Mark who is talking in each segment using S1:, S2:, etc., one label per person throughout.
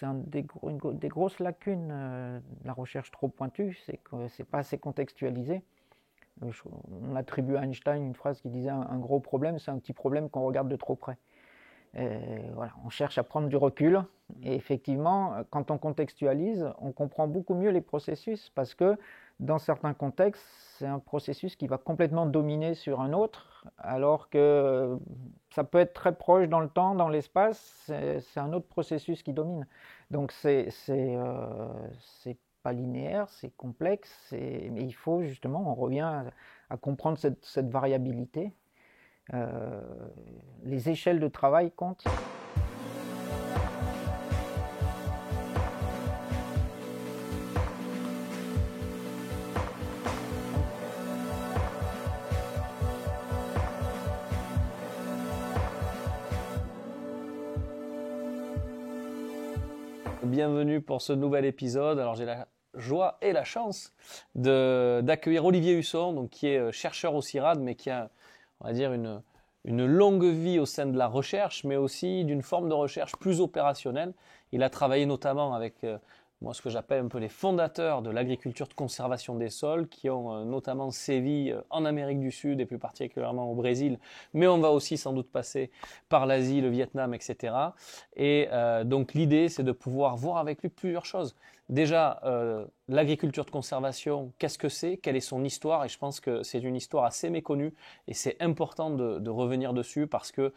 S1: c'est une des grosses lacunes de la recherche trop pointue, c'est que c'est pas assez contextualisé. On attribue à Einstein une phrase qui disait un gros problème, c'est un petit problème qu'on regarde de trop près. Voilà, on cherche à prendre du recul et effectivement, quand on contextualise, on comprend beaucoup mieux les processus parce que dans certains contextes, c'est un processus qui va complètement dominer sur un autre, alors que ça peut être très proche dans le temps, dans l'espace, c'est un autre processus qui domine. Donc c'est pas linéaire, c'est complexe, mais il faut justement, on revient à comprendre cette variabilité. Euh, les échelles de travail comptent.
S2: Bienvenue pour ce nouvel épisode. Alors j'ai la joie et la chance d'accueillir Olivier Husson, donc, qui est chercheur au CIRAD, mais qui a, on va dire, une longue vie au sein de la recherche, mais aussi d'une forme de recherche plus opérationnelle. Il a travaillé notamment avec moi, ce que j'appelle un peu les fondateurs de l'agriculture de conservation des sols, qui ont notamment sévi en Amérique du Sud et plus particulièrement au Brésil, mais on va aussi sans doute passer par l'Asie, le Vietnam, etc. Et donc l'idée, c'est de pouvoir voir avec lui plusieurs choses. Déjà, l'agriculture de conservation, qu'est-ce que c'est? Quelle est son histoire? Et je pense que c'est une histoire assez méconnue et c'est important de revenir dessus parce que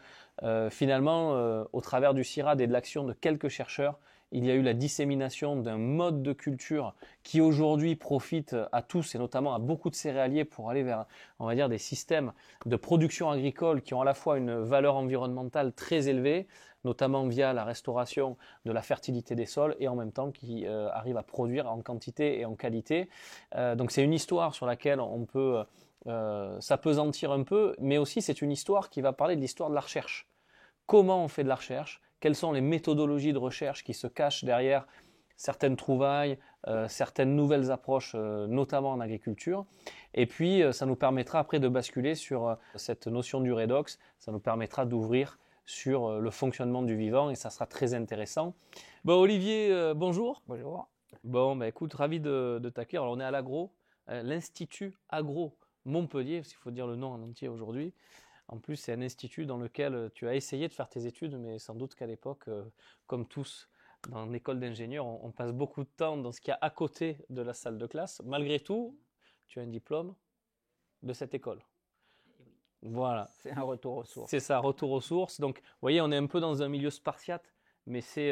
S2: finalement, au travers du CIRAD et de l'action de quelques chercheurs, il y a eu la dissémination d'un mode de culture qui aujourd'hui profite à tous et notamment à beaucoup de céréaliers pour aller vers, on va dire, des systèmes de production agricole qui ont à la fois une valeur environnementale très élevée, notamment via la restauration de la fertilité des sols et en même temps qui arrivent à produire en quantité et en qualité. Donc c'est une histoire sur laquelle on peut s'apesantir un peu, mais aussi c'est une histoire qui va parler de l'histoire de la recherche. Comment on fait de la recherche? Quelles sont les méthodologies de recherche qui se cachent derrière certaines trouvailles, certaines nouvelles approches, notamment en agriculture. Et puis, ça nous permettra après de basculer sur cette notion du redox. Ça nous permettra d'ouvrir sur le fonctionnement du vivant et ça sera très intéressant. Bon, Olivier, bonjour.
S1: Bonjour.
S2: Bon, bah, écoute, ravi de t'accueillir. Alors, on est à l'Agro, l'Institut Agro Montpellier, s'il faut dire le nom en entier aujourd'hui. En plus, c'est un institut dans lequel tu as essayé de faire tes études, mais sans doute qu'à l'époque, comme tous dans l'école d'ingénieur, on passe beaucoup de temps dans ce qu'il y a à côté de la salle de classe. Malgré tout, tu as un diplôme de cette école. Voilà.
S1: C'est un retour aux
S2: C'est
S1: sources.
S2: ça, retour aux sources. Donc, vous voyez, on est un peu dans un milieu spartiate, mais c'est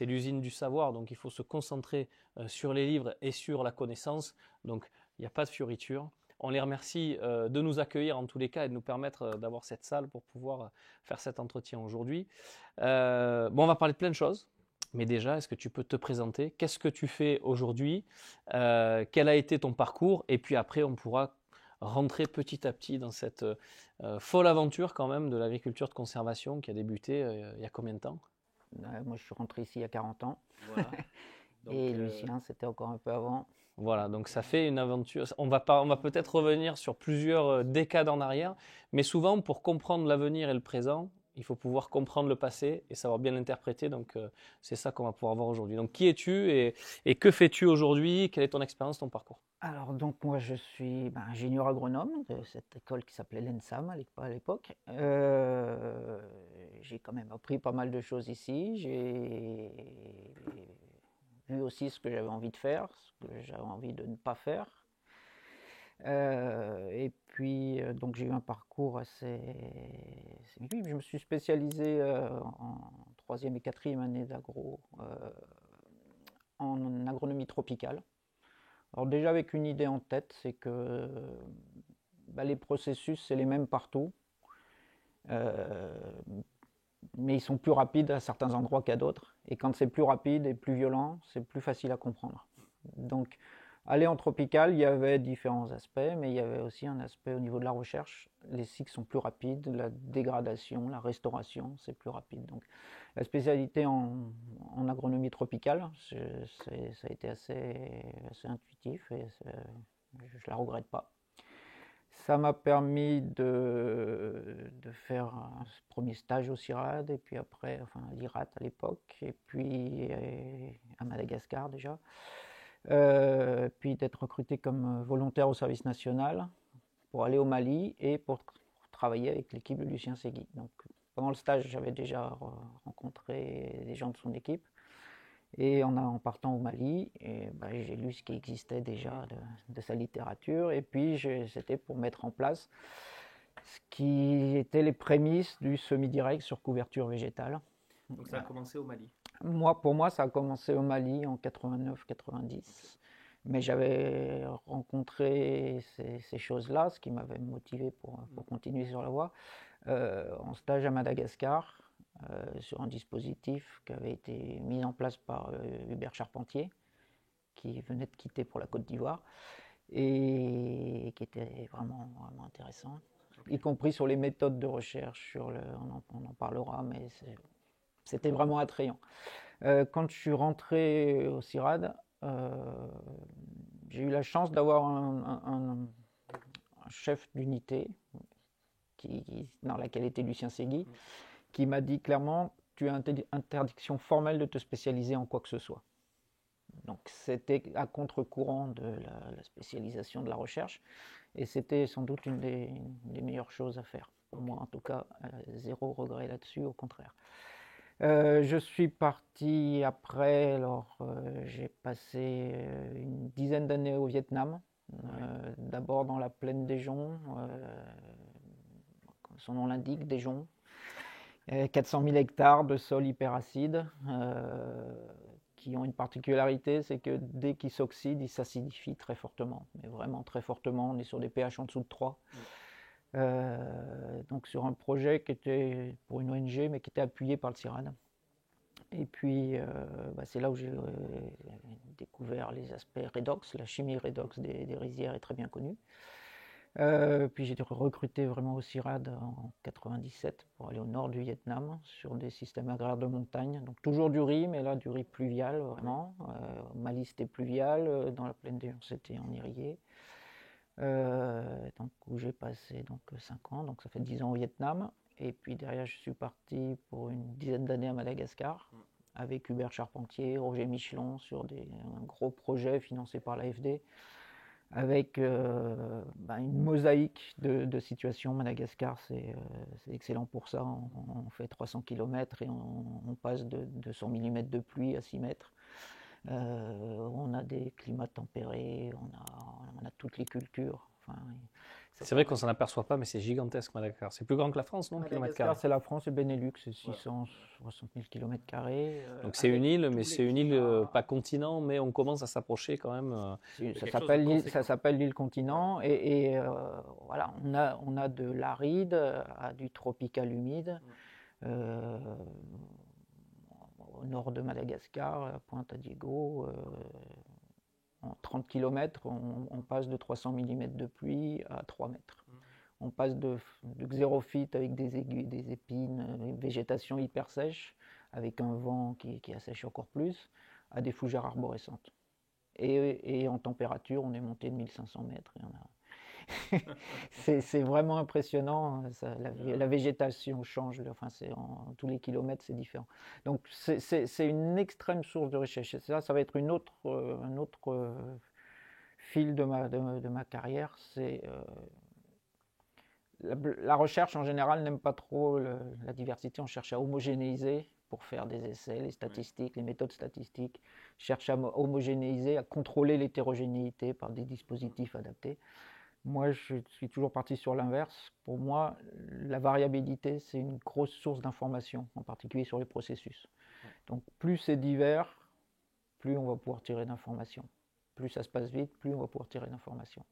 S2: l'usine du savoir. Donc, il faut se concentrer sur les livres et sur la connaissance. Donc, il n'y a pas de fioriture. On les remercie de nous accueillir en tous les cas et de nous permettre d'avoir cette salle pour pouvoir faire cet entretien aujourd'hui. Bon, on va parler de plein de choses. Mais déjà, est-ce que tu peux te présenter? Qu'est-ce que tu fais aujourd'hui? Quel a été ton parcours? Et puis après, on pourra rentrer petit à petit dans cette folle aventure quand même de l'agriculture de conservation qui a débuté il y a combien de temps?
S1: Moi, je suis rentré ici il y a 40 ans.
S2: Voilà. Donc,
S1: Et Lucien, c'était encore un peu avant.
S2: voilà, donc ça fait une aventure. On va peut-être revenir sur plusieurs décades en arrière, mais souvent pour comprendre l'avenir et le présent, il faut pouvoir comprendre le passé et savoir bien l'interpréter. Donc c'est ça qu'on va pouvoir voir aujourd'hui. Donc qui es-tu et que fais-tu aujourd'hui? Quelle est ton expérience, ton parcours?
S1: Alors, donc, moi, je suis ingénieur agronome de cette école qui s'appelait l'ENSAM à l'époque. J'ai quand même appris pas mal de choses ici. J'ai vu aussi ce que j'avais envie de faire, ce que j'avais envie de ne pas faire. Et puis, donc j'ai eu un parcours assez multiple. Je me suis spécialisé en troisième et quatrième année d'agro en agronomie tropicale. Alors déjà avec une idée en tête, c'est que les processus, c'est les mêmes partout, euh, mais ils sont plus rapides à certains endroits qu'à d'autres. Et quand c'est plus rapide et plus violent, c'est plus facile à comprendre. Donc aller en tropical, il y avait différents aspects, mais il y avait aussi un aspect au niveau de la recherche. Les cycles sont plus rapides, la dégradation, la restauration, c'est plus rapide. Donc la spécialité en agronomie tropicale, ça a été assez intuitif et je ne la regrette pas. Ça m'a permis de faire un premier stage au CIRAD et puis après, enfin l'IRAT à l'époque, et puis Madagascar déjà. Puis d'être recruté comme volontaire au service national pour aller au Mali et pour travailler avec l'équipe de Lucien Segui. Donc pendant le stage, j'avais déjà rencontré des gens de son équipe. Et en partant au Mali, j'ai lu ce qui existait déjà de sa littérature. Et puis c'était pour mettre en place ce qui était les prémices du semi-direct sur couverture végétale.
S2: Donc ça a commencé au Mali.
S1: Pour moi, ça a commencé au Mali en 89-90. Mais j'avais rencontré ces choses-là, ce qui m'avait motivé pour continuer sur la voie, en stage à Madagascar, sur un dispositif qui avait été mis en place par Hubert Charpentier, qui venait de quitter pour la Côte d'Ivoire, et qui était vraiment, vraiment intéressant, y compris sur les méthodes de recherche, on en parlera, mais c'était vraiment attrayant. Quand je suis rentré au CIRAD, j'ai eu la chance d'avoir un chef d'unité dans laquelle était Lucien Segui, qui m'a dit clairement, tu as interdiction formelle de te spécialiser en quoi que ce soit. Donc c'était à contre-courant de la spécialisation de la recherche, et c'était sans doute une des meilleures choses à faire. Pour moi en tout cas, zéro regret là-dessus, au contraire. Je suis parti après, alors j'ai passé une dizaine d'années au Vietnam, d'abord dans la plaine des Joncs, comme son nom l'indique, des Joncs, 400 000 hectares de sol hyperacide, qui ont une particularité, c'est que dès qu'ils s'oxydent, ils s'acidifient très fortement, mais vraiment très fortement, on est sur des pH en dessous de 3. Donc sur un projet qui était pour une ONG, mais qui était appuyé par le CIRAD. Et puis, c'est là où j'ai découvert les aspects redox. La chimie redox des rizières est très bien connue. Puis j'ai été recruté vraiment au CIRAD en 97 pour aller au nord du Vietnam sur des systèmes agraires de montagne. Donc toujours du riz, mais là du riz pluvial vraiment. Au Mali c'était pluvial, dans la plaine des Joncs c'était en irrigué. Donc où j'ai passé 5 ans, donc ça fait 10 ans au Vietnam. Et puis derrière, je suis parti pour une dizaine d'années à Madagascar avec Hubert Charpentier, Roger Michelon sur un gros projet financé par l'AFD avec une mosaïque de situations. Madagascar, c'est excellent pour ça. On fait 300 km et on passe de 200 mm de pluie à 6 mètres. On a des climats tempérés, on a toutes les cultures. Enfin,
S2: c'est vrai qu'on ne s'en aperçoit pas, mais c'est gigantesque Madagascar. C'est plus grand que la France, non?
S1: Madagascar, c'est la France et Benelux, c'est 660 000 km².
S2: Donc c'est une île, mais c'est une île pas continent, mais on commence à s'approcher quand même.
S1: Ça s'appelle l'île continent, et voilà, on a de l'aride à du tropical humide. Au nord de Madagascar, à Pointe-à-Diego, en 30 km, on passe de 300 mm de pluie à 3 mètres. On passe de xérophytes avec des aiguilles, des épines, une végétation hyper sèche, avec un vent qui assèche encore plus, à des fougères arborescentes. Et en température, on est monté de 1500 mètres. C'est vraiment impressionnant. La végétation change. Tous les kilomètres, c'est différent. Donc, c'est une extrême source de richesse. Ça va être un autre fil de ma carrière. La recherche, en général, n'aime pas trop la diversité. On cherche à homogénéiser pour faire des essais, les statistiques, les méthodes statistiques. Cherche à homogénéiser, à contrôler l'hétérogénéité par des dispositifs adaptés. Moi, je suis toujours parti sur l'inverse. Pour moi, la variabilité, c'est une grosse source d'information, en particulier sur les processus. Donc, plus c'est divers, plus on va pouvoir tirer d'informations. Plus ça se passe vite, plus on va pouvoir tirer d'informations.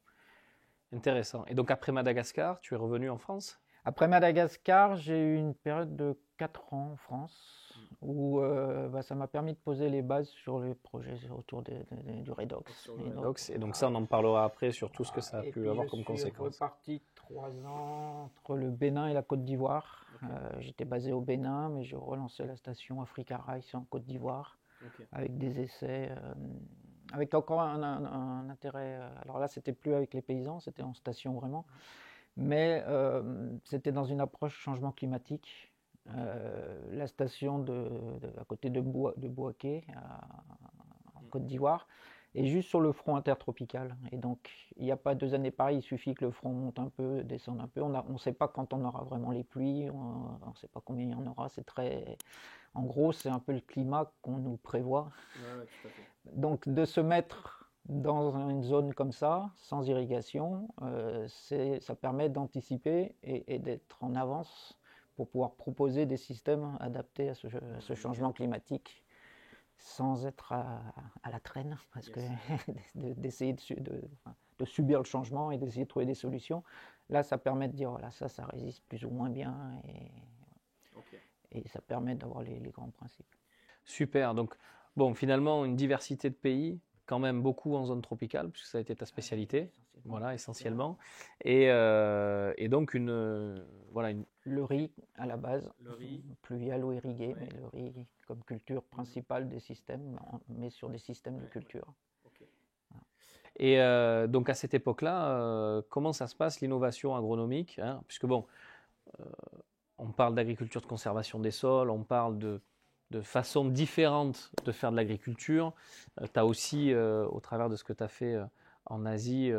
S2: Intéressant. Et donc, après Madagascar, tu es revenu en France?
S1: Après Madagascar, j'ai eu une période de 4 ans en France où ça m'a permis de poser les bases sur les projets autour du redox.
S2: Et donc ça, on en parlera après sur tout ce que ça a pu avoir comme conséquence.
S1: Je suis reparti 3 ans entre le Bénin et la Côte d'Ivoire. J'étais basé au Bénin, mais je relançais la station Africa Rice en Côte d'Ivoire avec des essais, avec encore un intérêt. Alors là, c'était plus avec les paysans, c'était en station vraiment. Mais c'était dans une approche changement climatique. La station à côté de Bouaké, Côte d'Ivoire, et juste sur le front intertropical. Et donc, il n'y a pas 2 années pareilles, il suffit que le front monte un peu, descende un peu. On ne sait pas quand on aura vraiment les pluies, on ne sait pas combien il y en aura. En gros, c'est un peu le climat qu'on nous prévoit.
S2: Ouais, tout à fait.
S1: Donc, de se mettre dans une zone comme ça, sans irrigation, ça permet d'anticiper et d'être en avance pour pouvoir proposer des systèmes adaptés à ce changement climatique sans être à la traîne, parce que d'essayer de subir le changement et d'essayer de trouver des solutions. Là, ça permet de dire, voilà, ça résiste plus ou moins bien, et ça permet d'avoir les grands principes.
S2: Super. Donc, bon, finalement, une diversité de pays, quand même beaucoup en zone tropicale, puisque ça a été ta spécialité, voilà, essentiellement. Et donc, voilà,
S1: Le riz, à la base,
S2: le riz.
S1: pluvial ou irrigué,
S2: Ouais.
S1: mais le riz comme culture principale des systèmes, mais sur des systèmes de culture.
S2: Et donc, à cette époque-là, comment ça se passe, l'innovation agronomique, hein, puisque bon, on parle d'agriculture de conservation des sols, on parle de façons différentes de faire de l'agriculture. Tu as aussi, au travers de ce que tu as fait en Asie,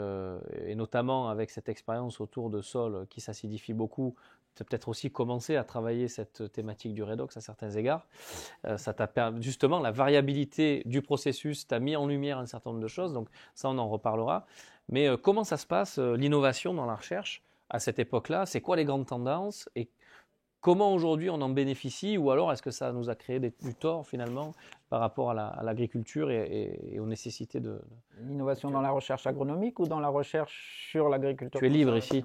S2: et notamment avec cette expérience autour de sols qui s'acidifient beaucoup, tu as peut-être aussi commencé à travailler cette thématique du redox à certains égards. Ça t'a permis, justement, la variabilité du processus t'a mis en lumière un certain nombre de choses, donc ça on en reparlera. Mais comment ça se passe, l'innovation dans la recherche à cette époque-là? C'est quoi les grandes tendances et comment aujourd'hui on en bénéficie, ou alors est-ce que ça nous a créé du tort finalement par rapport à l'agriculture et aux nécessités de...
S1: L'innovation dans la recherche agronomique ou dans la recherche sur l'agriculture?
S2: Tu es libre ici,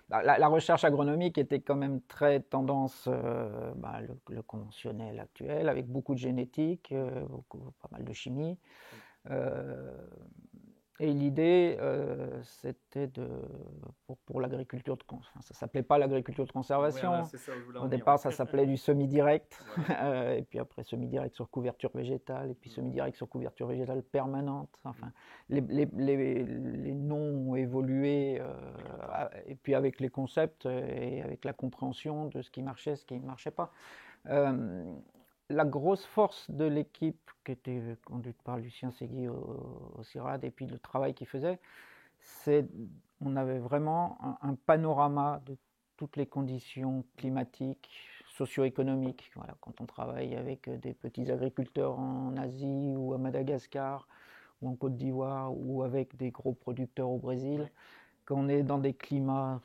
S1: La recherche agronomique était quand même très tendance, le conventionnel actuel, avec beaucoup de génétique, pas mal de chimie. Et l'idée, c'était pour l'agriculture ça s'appelait pas l'agriculture de conservation.
S2: Ouais, c'est ça, je voulais en
S1: Au
S2: venir.
S1: départ, ça s'appelait du semi-direct,
S2: Voilà.
S1: et puis après semi-direct sur couverture végétale, et puis semi-direct sur couverture végétale permanente. Enfin, les noms ont évolué, et puis avec les concepts et avec la compréhension de ce qui marchait, ce qui ne marchait pas. La grosse force de l'équipe qui était conduite par Lucien Segui au CIRAD, et puis le travail qu'il faisait, c'est on avait vraiment un panorama de toutes les conditions climatiques, socio-économiques. Voilà, quand on travaille avec des petits agriculteurs en Asie ou à Madagascar ou en Côte d'Ivoire ou avec des gros producteurs au Brésil, quand on est dans des climats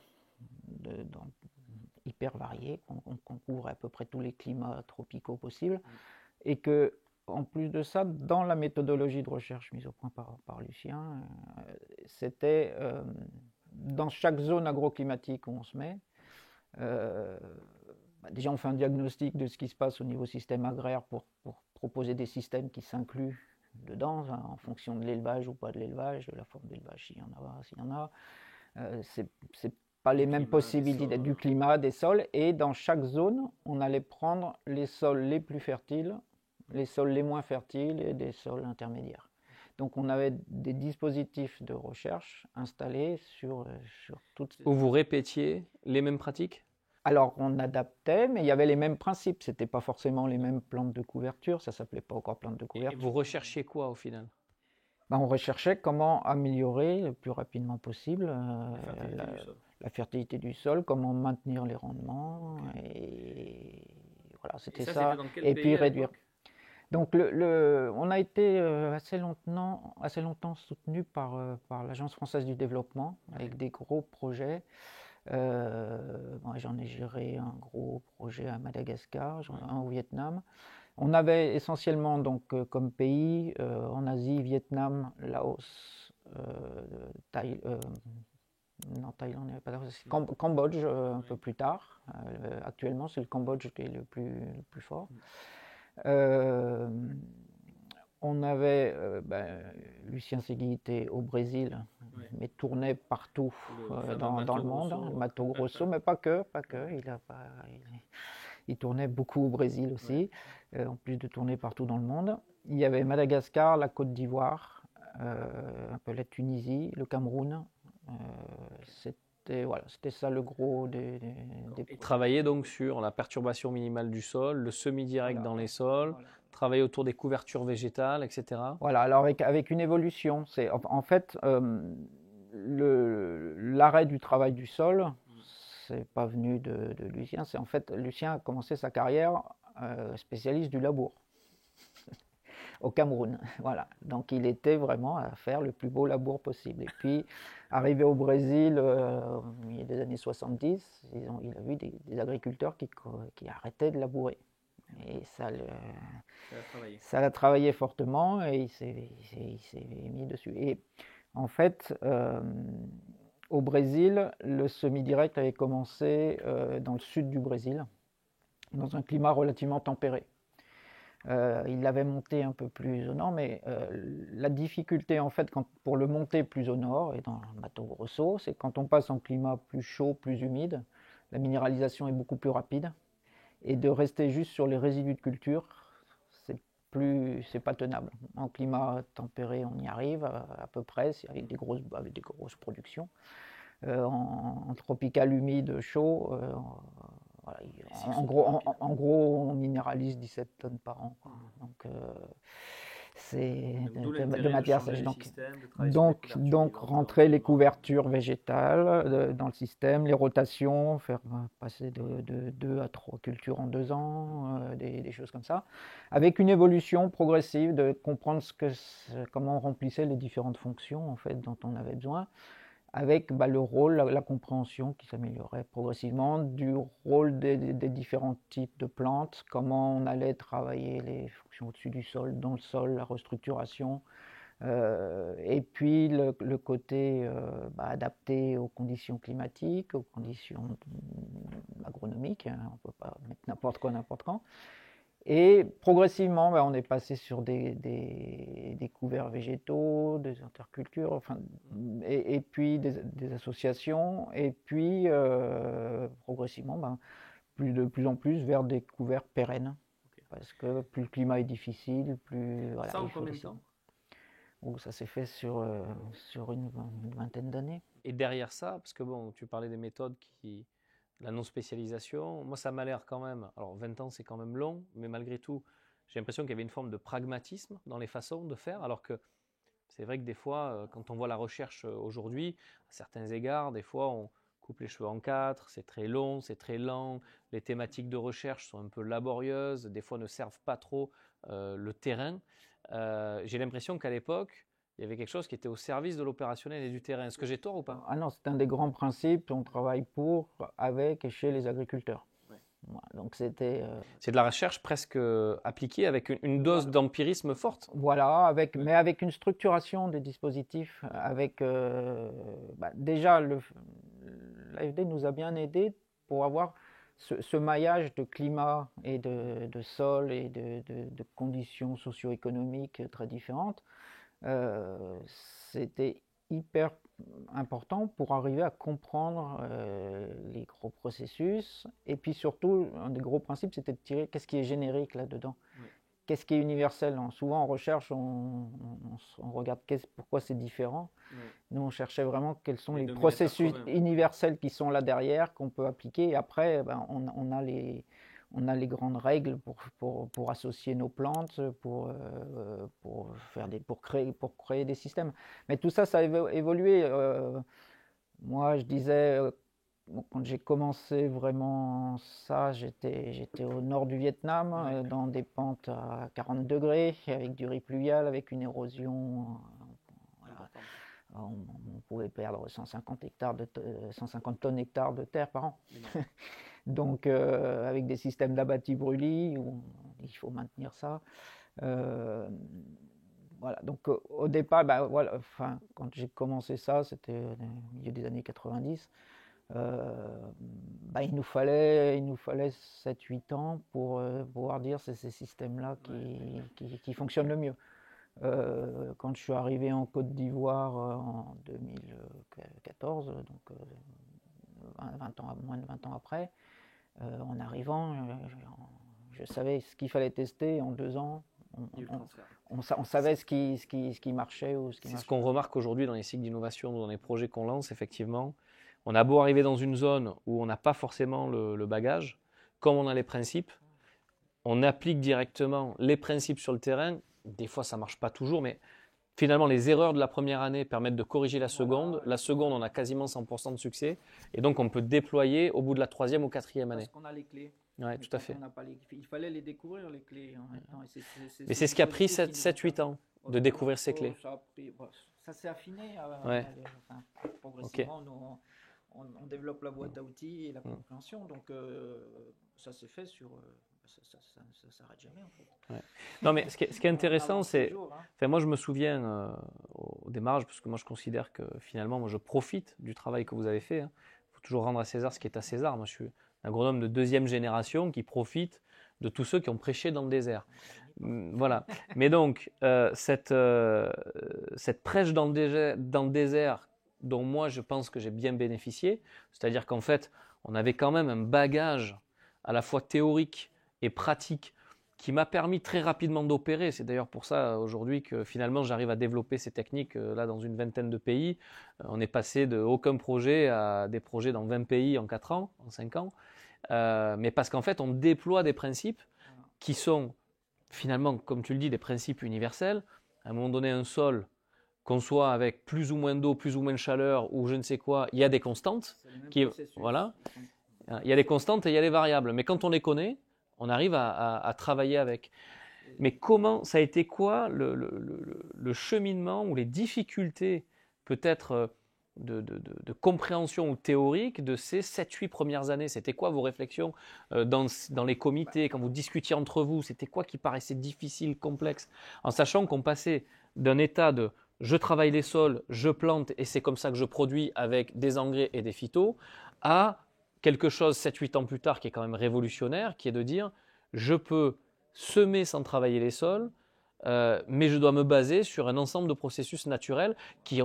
S1: hyper variés, qu'on couvre à peu près tous les climats tropicaux possibles, et que en plus de ça, dans la méthodologie de recherche mise au point par Lucien, c'était dans chaque zone agroclimatique où on se met, déjà on fait un diagnostic de ce qui se passe au niveau système agraire pour proposer des systèmes qui s'incluent dedans, hein, en fonction de l'élevage ou pas de l'élevage, de la forme d'élevage s'il y en a. C'est pas les mêmes possibilités du climat, des sols, et dans chaque zone, on allait prendre les sols les plus fertiles, les sols les moins fertiles et des sols intermédiaires. Donc on avait des dispositifs de recherche installés sur toutes...
S2: Où vous répétiez les mêmes pratiques?
S1: Alors on adaptait, mais il y avait les mêmes principes. C'était pas forcément les mêmes plantes de couverture, ça s'appelait pas encore plantes de couverture.
S2: Et vous recherchiez quoi au final?
S1: On recherchait comment améliorer le plus rapidement possible la fertilité du sol, comment maintenir les rendements, et voilà, c'était ça. Et puis réduire. Donc on a été assez longtemps soutenu par l'Agence française du développement, avec des gros projets. J'en ai géré un gros projet à Madagascar, un au Vietnam. On avait essentiellement donc comme pays en Asie, Vietnam, Laos, Thaïlande, Cambodge un peu plus tard. Actuellement, c'est le Cambodge qui est le plus fort. On avait Lucien Segui était au Brésil, mais tournait partout dans le monde, hein, Mato Grosso, mais pas que. Il tournait beaucoup au Brésil aussi, en plus de tourner partout dans le monde. Il y avait Madagascar, la Côte d'Ivoire, un peu la Tunisie, le Cameroun. C'était ça le gros des
S2: Et travailler donc sur la perturbation minimale du sol, le semi-direct dans les sols, travailler autour des couvertures végétales, etc.
S1: Voilà, alors avec une évolution. En fait, l'arrêt du travail du sol, c'est pas venu de Lucien. C'est en fait, Lucien a commencé sa carrière spécialiste du labour au Cameroun. Voilà, donc il était vraiment à faire le plus beau labour possible. Et puis, arrivé au Brésil, au milieu des années 70, il a vu des agriculteurs qui arrêtaient de labourer. Et ça l'a travaillé fortement et il s'est mis dessus. Et en fait, au Brésil, le semi-direct avait commencé dans le sud du Brésil, dans un climat relativement tempéré. Il l'avait monté un peu plus au nord, mais la difficulté en fait pour le monter plus au nord et dans le Mato Grosso, c'est quand on passe en climat plus chaud, plus humide, la minéralisation est beaucoup plus rapide. Et de rester juste sur les résidus de culture, c'est pas tenable. En climat tempéré, on y arrive à peu près, avec des grosses productions. En tropical humide, chaud, voilà, en gros, on minéralise 17 tonnes par an. Donc, c'est de matière sèche. Donc rentrer les couvertures végétales dans le système, les rotations, faire passer de 2 à 3 cultures en 2 ans, des choses comme ça, avec une évolution progressive de comprendre comment on remplissait les différentes fonctions en fait, dont on avait besoin, avec le rôle, la compréhension qui s'améliorait progressivement du rôle des différents types de plantes, comment on allait travailler les fonctions au-dessus du sol, dans le sol, la restructuration, et puis le côté adapté aux conditions climatiques, aux conditions agronomiques, hein, on ne peut pas mettre n'importe quoi n'importe quand. Et progressivement, on est passé sur des couverts végétaux, des intercultures, enfin, et puis des associations, et puis progressivement, de plus en plus vers des couverts pérennes. Okay. Parce que plus le climat est difficile, plus... Voilà,
S2: ça en combien de temps?
S1: Ça s'est fait sur une vingtaine d'années.
S2: Et derrière ça, parce que bon, tu parlais des méthodes la non-spécialisation, moi ça m'a l'air quand même, alors 20 ans c'est quand même long, mais malgré tout, j'ai l'impression qu'il y avait une forme de pragmatisme dans les façons de faire, alors que c'est vrai que des fois, quand on voit la recherche aujourd'hui, à certains égards, des fois on coupe les cheveux en 4, c'est très long, c'est très lent, les thématiques de recherche sont un peu laborieuses, des fois ne servent pas trop le terrain. J'ai l'impression qu'à l'époque, il y avait quelque chose qui était au service de l'opérationnel et du terrain. Est-ce que j'ai tort ou pas?
S1: Ah non, c'est un des grands principes. On travaille avec et chez les agriculteurs. Ouais. Voilà, donc c'était.
S2: C'est de la recherche presque appliquée avec une dose d'empirisme forte.
S1: Voilà, mais avec une structuration des dispositifs. Déjà, l'AFD nous a bien aidés pour avoir ce maillage de climat et de sol et de conditions socio-économiques très différentes. C'était hyper important pour arriver à comprendre les gros processus. Et puis surtout, un des gros principes, c'était de tirer qu'est-ce qui est générique là-dedans. Oui. Qu'est-ce qui est universel. Souvent en recherche, on regarde pourquoi c'est différent. Oui. Nous, on cherchait vraiment quels sont les processus universels qui sont là derrière, qu'on peut appliquer. Et après, on a les grandes règles pour associer nos plantes, pour créer des systèmes. Mais tout ça, ça a évolué. Moi, je disais, quand j'ai commencé vraiment ça, j'étais au nord du Vietnam, dans des pentes à 40 degrés, avec du riz pluvial, avec une érosion. Voilà. On pouvait perdre 150 tonnes hectares de terre par an. Donc, avec des systèmes d'abattis-brûlis, il faut maintenir ça. Voilà. Donc, au départ, quand j'ai commencé ça, c'était au milieu des années 90. Il nous fallait 7-8 ans pour pouvoir dire c'est ces systèmes-là qui fonctionnent le mieux. Quand je suis arrivé en Côte d'Ivoire en 2014, donc moins de 20 ans après, en arrivant, je savais ce qu'il fallait tester en 2 ans. On savait ce qui marchait ou ce qui marchait.
S2: C'est ce qu'on remarque aujourd'hui dans les cycles d'innovation ou dans les projets qu'on lance, effectivement. On a beau arriver dans une zone où on n'a pas forcément le bagage, comme on a les principes, on applique directement les principes sur le terrain. Des fois, ça ne marche pas toujours, mais finalement, les erreurs de la première année permettent de corriger la seconde. La seconde, on a quasiment 100% de succès. Et donc, on peut déployer au bout de la troisième ou quatrième année.
S1: Parce qu'on a les clés.
S2: Oui, tout à fait.
S1: Il fallait les découvrir, les clés. En même temps.
S2: Mais c'est ce qui a pris 7-8 ans de découvrir ces clés.
S1: Ça s'est affiné
S2: Ouais.
S1: progressivement. Okay. On développe la boîte à outils et la compréhension. Donc, ça s'est fait sur... ça s'arrête jamais en fait.
S2: Ouais. Non, mais ce qui est intéressant, c'est... Enfin, moi, je me souviens au démarrage, parce que moi, je considère que finalement, moi, je profite du travail que vous avez fait. Il faut toujours rendre à César ce qui est à César. Moi, je suis un agronome de 2e génération qui profite de tous ceux qui ont prêché dans le désert. Voilà. Mais donc, cette prêche dans le désert, dont moi, je pense que j'ai bien bénéficié, c'est-à-dire qu'en fait, on avait quand même un bagage à la fois théorique et pratique qui m'a permis très rapidement d'opérer. C'est d'ailleurs pour ça aujourd'hui que finalement j'arrive à développer ces techniques là dans une vingtaine de pays. On est passé de aucun projet à des projets dans 20 pays en 4 ans, en 5 ans. Mais parce qu'en fait on déploie des principes qui sont finalement, comme tu le dis, des principes universels. À un moment donné, un sol, qu'on soit avec plus ou moins d'eau, plus ou moins de chaleur ou je ne sais quoi, il y a des constantes. Voilà. Il y a des constantes et il y a des variables. Mais quand on les connaît, on arrive à travailler avec. Mais comment, ça a été quoi le cheminement ou les difficultés peut-être de compréhension ou théorique de ces 7-8 premières années? C'était quoi vos réflexions dans les comités, quand vous discutiez entre vous? C'était quoi qui paraissait difficile, complexe? En sachant qu'on passait d'un état de je travaille les sols, je plante et c'est comme ça que je produis avec des engrais et des phytos, à quelque chose 7-8 ans plus tard qui est quand même révolutionnaire, qui est de dire je peux semer sans travailler les sols, mais je dois me baser sur un ensemble de processus naturels qui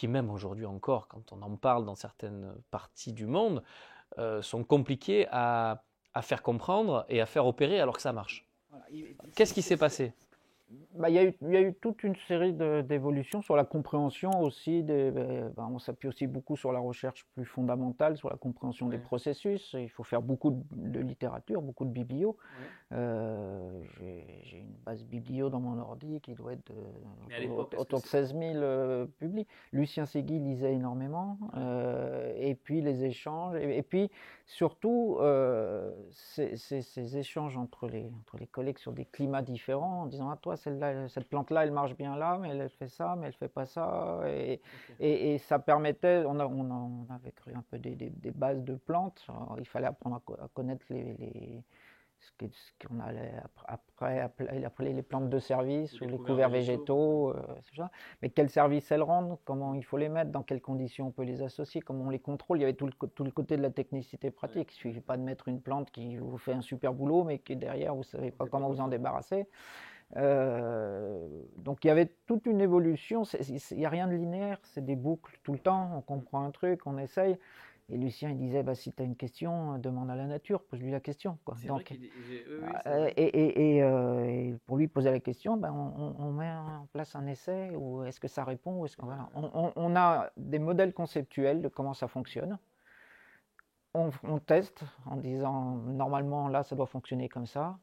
S2: même aujourd'hui encore, quand on en parle dans certaines parties du monde, sont compliqués à faire comprendre et à faire opérer alors que ça marche. Voilà. Qu'est-ce qui s'est passé?
S1: Il y a eu toute une série d'évolutions sur la compréhension aussi. On s'appuie aussi beaucoup sur la recherche plus fondamentale, sur la compréhension des processus. Il faut faire beaucoup de littérature, beaucoup de biblio. J'ai une base biblio dans mon ordi qui doit être autour de 16 000 publis. Lucien Segui lisait énormément. Et puis les échanges. Et puis surtout, ces échanges entre les collègues sur des climats différents en disant « Ah, toi, cette plante-là, elle marche bien là, mais elle fait ça, mais elle fait pas ça. » Et ça permettait, on avait créé un peu des bases de plantes. Alors, il fallait apprendre à connaître ce qu'on allait après appeler les plantes de service ou les couverts végétaux, mais quel service elles rendent, comment il faut les mettre, dans quelles conditions on peut les associer, comment on les contrôle. Il y avait tout le côté de la technicité pratique. Il ne suffit pas de mettre une plante qui vous fait un super boulot, mais qui derrière vous ne savez pas comment vous en débarrasser. Donc il y avait toute une évolution. Il n'y a rien de linéaire, c'est des boucles tout le temps. On comprend un truc, on essaye. Et Lucien, il disait, si tu as une question, demande à la nature, pose-lui la question. Donc, et pour lui poser la question, on met en place un essai, ou est-ce que ça répond, ou voilà. On a des modèles conceptuels de comment ça fonctionne. On teste en disant, normalement, là, ça doit fonctionner comme ça.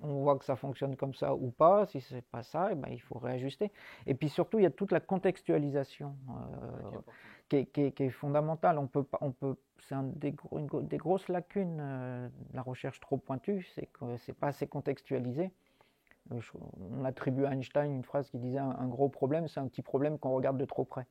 S1: On voit que ça fonctionne comme ça ou pas. Si c'est pas ça, il faut réajuster. Et puis surtout, il y a toute la contextualisation qui est fondamentale. C'est une des grosses lacunes de la recherche trop pointue, c'est que c'est pas assez contextualisé. On attribue à Einstein une phrase qui disait un gros problème, c'est un petit problème qu'on regarde de trop près.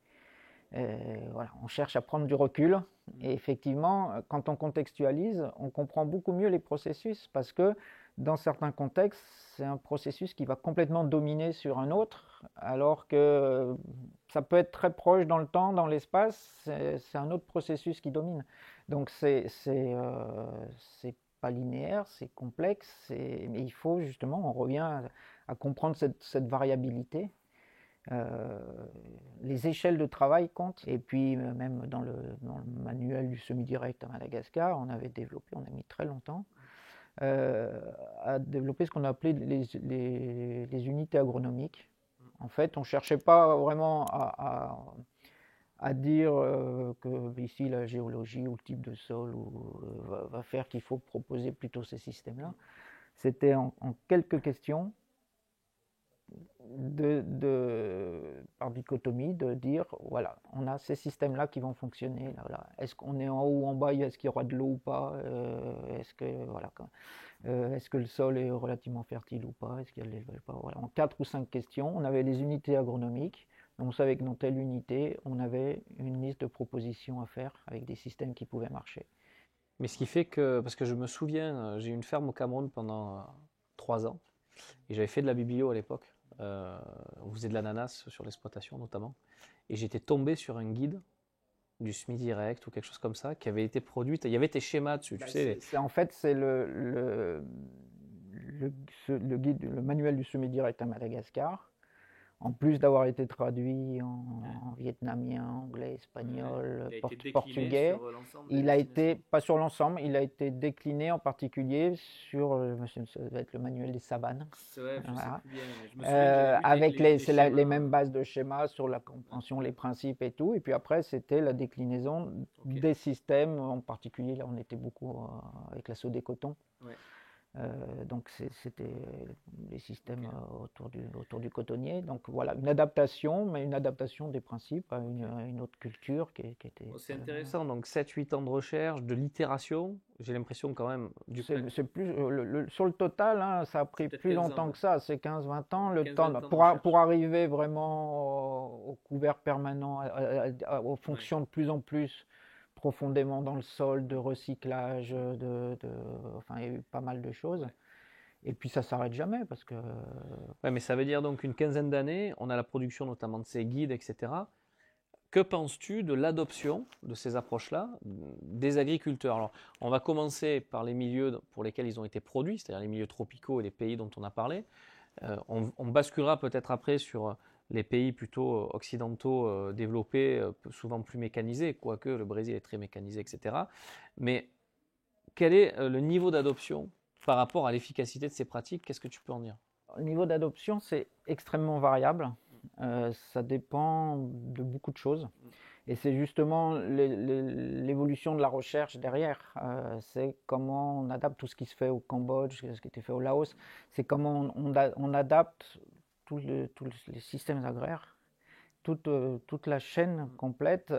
S1: Voilà, on cherche à prendre du recul. Et effectivement, quand on contextualise, on comprend beaucoup mieux les processus parce que dans certains contextes, c'est un processus qui va complètement dominer sur un autre, alors que ça peut être très proche dans le temps, dans l'espace, c'est un autre processus qui domine. Donc c'est pas linéaire, c'est complexe, mais il faut justement, on revient à comprendre cette variabilité. Les échelles de travail comptent, et puis même dans le manuel du semi-direct à Madagascar, on avait développé, on a mis très longtemps à développer ce qu'on a appelé les unités agronomiques. En fait, on ne cherchait pas vraiment à dire que ici la géologie ou le type de sol va faire qu'il faut proposer plutôt ces systèmes-là. C'était en quelques questions, par dichotomie, de dire, voilà, on a ces systèmes-là qui vont fonctionner. Là, voilà. Est-ce qu'on est en haut ou en bas, est-ce qu'il y aura de l'eau ou pas, est-ce que le sol est relativement fertile ou pas, est-ce qu'il y a de l'élevage ou pas. Voilà. En 4 ou 5 questions, on avait les unités agronomiques. On savait que dans telle unité, on avait une liste de propositions à faire avec des systèmes qui pouvaient marcher.
S2: Mais ce qui fait que, parce que je me souviens, j'ai eu une ferme au Cameroun pendant 3 ans, et j'avais fait de la biblio à l'époque. On faisait de l'ananas sur l'exploitation notamment, et j'étais tombé sur un guide du SMI Direct ou quelque chose comme ça, qui avait été produite, il y avait tes schémas dessus, tu sais.
S1: En fait, c'est le guide, le manuel du SMI Direct à Madagascar. En plus d'avoir été traduit en vietnamien, anglais, espagnol, portugais, il a été, pas sur l'ensemble, il a été décliné en particulier sur, ça va être le manuel des savanes.
S3: Voilà.
S1: Avec les mêmes bases de schémas sur la compréhension, les principes et tout. Et puis après, c'était la déclinaison des systèmes, en particulier, là on était beaucoup avec l'assaut des cotons. Ouais. Donc c'était les systèmes autour du cotonnier. Donc voilà, une adaptation, mais une adaptation des principes à une autre culture qui était...
S2: C'est intéressant, donc 7-8 ans de recherche, de l'itération, j'ai l'impression quand même...
S1: C'est plus, sur le total, hein, ça a pris plus longtemps que ça, c'est 15-20 ans. Le temps pour arriver vraiment au couvert permanent, aux fonctions de plus en plus profondément dans le sol, de recyclage, enfin il y a eu pas mal de choses. Et puis ça s'arrête jamais parce que...
S2: Ouais, mais ça veut dire donc une quinzaine d'années, on a la production notamment de ces guides, etc. Que penses-tu de l'adoption de ces approches-là des agriculteurs? Alors, on va commencer par les milieux pour lesquels ils ont été produits, c'est-à-dire les milieux tropicaux et les pays dont on a parlé. On basculera peut-être après sur les pays plutôt occidentaux développés, souvent plus mécanisés, quoique le Brésil est très mécanisé, etc. Mais quel est le niveau d'adoption par rapport à l'efficacité de ces pratiques? Qu'est-ce que tu peux en dire?
S1: Le niveau d'adoption, c'est extrêmement variable. Ça dépend de beaucoup de choses. Et c'est justement l'évolution de la recherche derrière. C'est comment on adapte tout ce qui se fait au Cambodge, ce qui était fait au Laos. C'est comment on adapte tous les systèmes agraires, toute la chaîne complète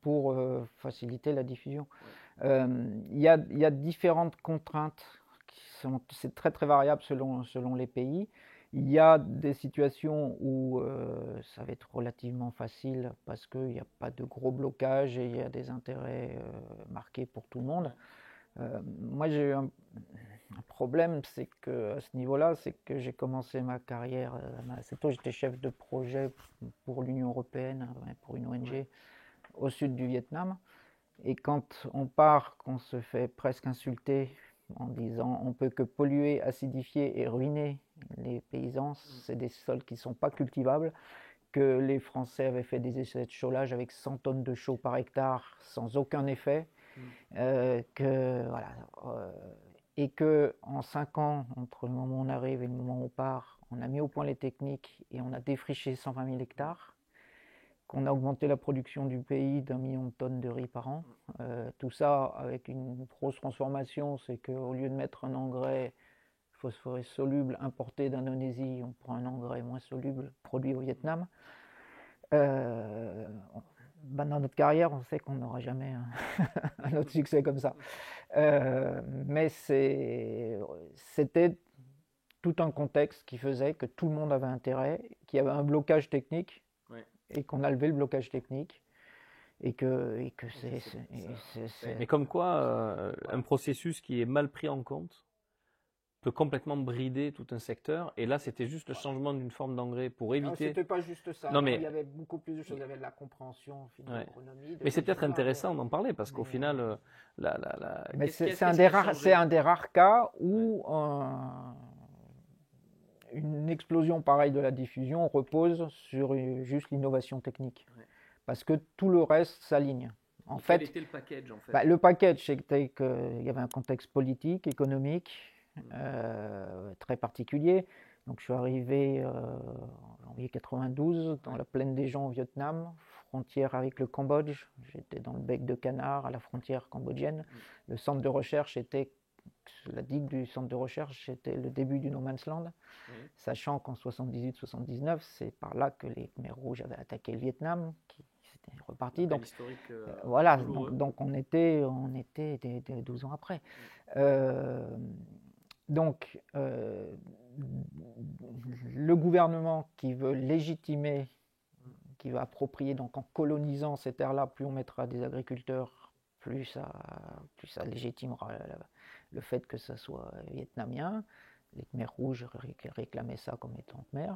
S1: pour faciliter la diffusion. Il y a différentes contraintes. C'est très très variable selon les pays. Il y a des situations où ça va être relativement facile parce qu'il n'y a pas de gros blocages et il y a des intérêts marqués pour tout le monde. Moi j'ai eu un problème, c'est que à ce niveau-là, c'est que j'ai commencé ma carrière assez tôt. J'étais chef de projet pour l'Union européenne, pour une ONG au sud du Vietnam. Et quand on part, qu'on se fait presque insulter en disant on peut que polluer, acidifier et ruiner les paysans, c'est des sols qui ne sont pas cultivables, que les Français avaient fait des essais de chaulage avec 100 tonnes de chaux par hectare sans aucun effet, et que en 5 ans, entre le moment où on arrive et le moment où on part, on a mis au point les techniques et on a défriché 120 000 hectares, qu'on a augmenté la production du pays d'1 million de tonnes de riz par an. Tout ça avec une grosse transformation, c'est qu'au lieu de mettre un engrais phosphoré soluble importé d'Indonésie, on prend un engrais moins soluble produit au Vietnam. Dans notre carrière, on sait qu'on n'aura jamais un autre succès comme ça. Mais c'était tout un contexte qui faisait que tout le monde avait intérêt, qu'il y avait un blocage technique, et qu'on a levé le blocage technique et que c'est...
S2: Mais comme quoi, un processus qui est mal pris en compte peut complètement brider tout un secteur. Et là, c'était juste le changement d'une forme d'engrais pour éviter...
S1: C'était pas juste ça.
S2: Non, mais...
S1: Il y avait beaucoup plus de choses. Il y avait de la compréhension, de l'agronomie.
S2: Mais c'est peut-être intéressant d'en parler parce qu'au final...
S1: Mais c'est un des rares cas où... Une explosion pareille de la diffusion repose sur juste l'innovation technique. Parce que tout le reste s'aligne.
S3: Quel était le package en fait?
S1: Le package, c'était qu'il y avait un contexte politique, économique, très particulier. Donc je suis arrivé en janvier 92 dans la plaine des Joncs au Vietnam, frontière avec le Cambodge. J'étais dans le bec de Canard à la frontière cambodgienne. Le centre de recherche était la digue du centre de recherche, c'était le début du No Man's Land, sachant qu'en 78-79, c'est par là que les Khmers rouges avaient attaqué le Vietnam, qui s'était reparti. Donc, voilà, donc on était 12 ans après. Donc, le gouvernement qui veut légitimer, qui veut approprier, donc en colonisant ces terres-là, plus on mettra des agriculteurs, plus ça légitimera le fait que ça soit vietnamien. Les Khmers rouges réclamaient ça comme étant Khmer.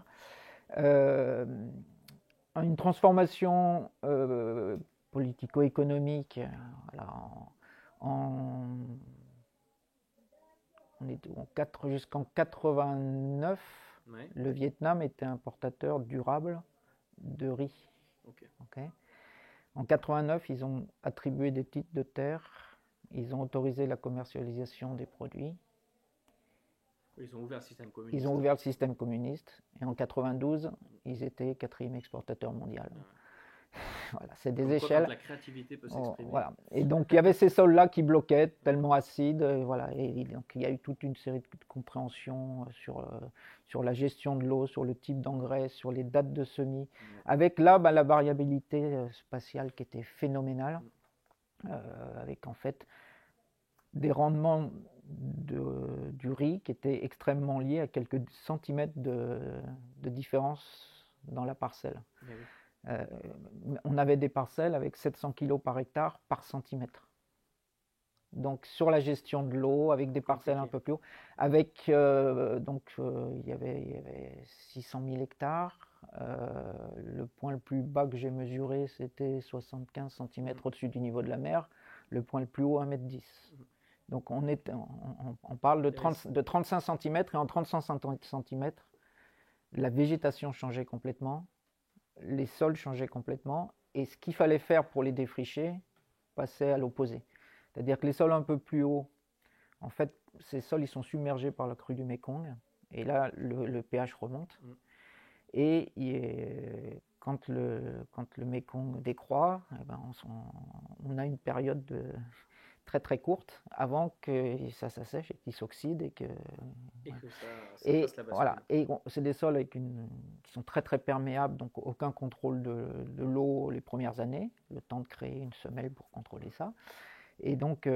S1: Une transformation politico-économique, jusqu'en 89, le Vietnam était importateur durable de riz. En 89, ils ont attribué des titres de terre, ils ont autorisé la commercialisation des produits.
S3: Ils ont ouvert le système communiste.
S1: Et en 92, ils étaient 4e exportateur mondial. Voilà, c'est des échelles.
S3: La créativité peut s'exprimer.
S1: Voilà. Et donc il y avait ces sols-là qui bloquaient, tellement acides. Voilà. Et donc il y a eu toute une série de compréhensions sur la gestion de l'eau, sur le type d'engrais, sur les dates de semis, avec là la variabilité spatiale qui était phénoménale, avec en fait des rendements du riz qui étaient extrêmement liés à quelques centimètres de différence dans la parcelle. On avait des parcelles avec 700 kg par hectare par centimètre. Donc sur la gestion de l'eau, avec des parcelles un peu plus haut, avec il y avait 600 000 hectares. Le point le plus bas que j'ai mesuré, c'était 75 cm au-dessus du niveau de la mer. Le point le plus haut, 1,10 m. Donc on parle de 35 cm, et en 35 cm, la végétation changeait complètement. Les sols changeaient complètement, et ce qu'il fallait faire pour les défricher passait à l'opposé. C'est-à-dire que les sols un peu plus hauts, en fait, ces sols ils sont submergés par la crue du Mékong, et là le pH remonte. Et quand le Mékong décroît, on a une période très très courte avant que ça s'assèche et qu'il s'oxyde et que fasse la bascule. Voilà. Et c'est des sols qui sont très très perméables, donc aucun contrôle de l'eau les premières années, le temps de créer une semelle pour contrôler ça. Et donc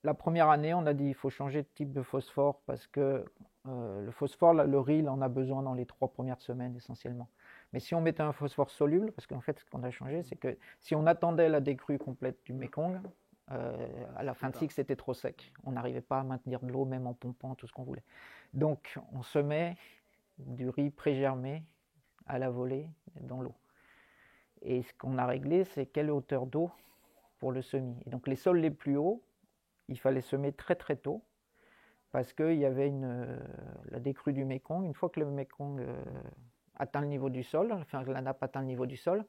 S1: la première année, on a dit il faut changer de type de phosphore parce que le phosphore, le riz, il en a besoin dans les 3 premières semaines essentiellement. Mais si on mettait un phosphore soluble, parce qu'en fait ce qu'on a changé, c'est que si on attendait la décrue complète du Mékong, à la fin de cycle c'était trop sec. On n'arrivait pas à maintenir de l'eau, même en pompant tout ce qu'on voulait. Donc on semait du riz pré-germé à la volée dans l'eau. Et ce qu'on a réglé, c'est quelle hauteur d'eau pour le semis. Et donc les sols les plus hauts, il fallait semer très très tôt, parce qu'il y avait la décrue du Mékong. Une fois que le Mékong atteint le niveau du sol, enfin la nappe atteint le niveau du sol,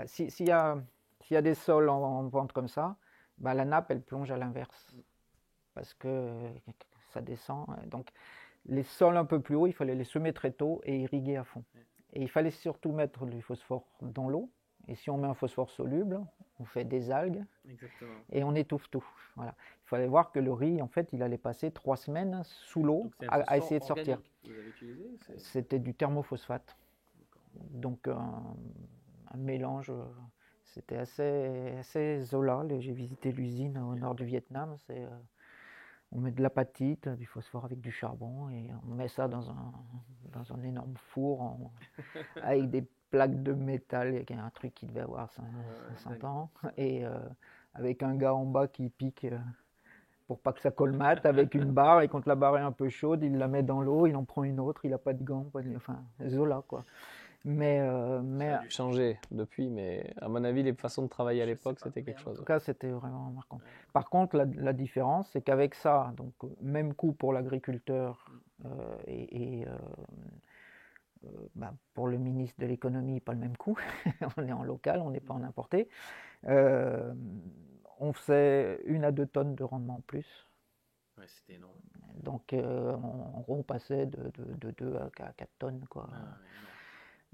S1: s'il y a des sols en pente comme ça, la nappe elle plonge à l'inverse, parce que ça descend. Donc les sols un peu plus hauts, il fallait les semer très tôt et irriguer à fond. Et il fallait surtout mettre du phosphore dans l'eau. Et si on met un phosphore soluble, on fait des algues. Exactement. Et on étouffe tout. Voilà. Il fallait voir que le riz, en fait, il allait passer 3 semaines sous l'eau à essayer de sortir.
S3: Vous avez utilisé,
S1: c'était du thermophosphate. Donc un mélange. C'était assez Zola. J'ai visité l'usine au nord du Vietnam. On met de l'apatite, du phosphore avec du charbon, et on met ça dans un énorme four avec des plaques de métal, il y a un truc qui devait avoir 500 ans, et avec un gars en bas qui pique pour pas que ça colmate, avec une barre, et quand la barre est un peu chaude, il la met dans l'eau, il en prend une autre, il n'a pas de gants, enfin Zola quoi. Mais
S2: ça a dû changer depuis, mais à mon avis, les façons de travailler à l'époque, c'était quelque chose.
S1: En tout cas, c'était vraiment marquant. Par contre, la différence, c'est qu'avec ça, donc même coût pour l'agriculteur pour le ministre de l'économie, pas le même coût. On est en local, on n'est pas en importé. On faisait 1 à 2 tonnes de rendement en plus.
S3: Ouais, c'était énorme.
S1: Donc, en gros, on passait de 2 à 4 tonnes, quoi.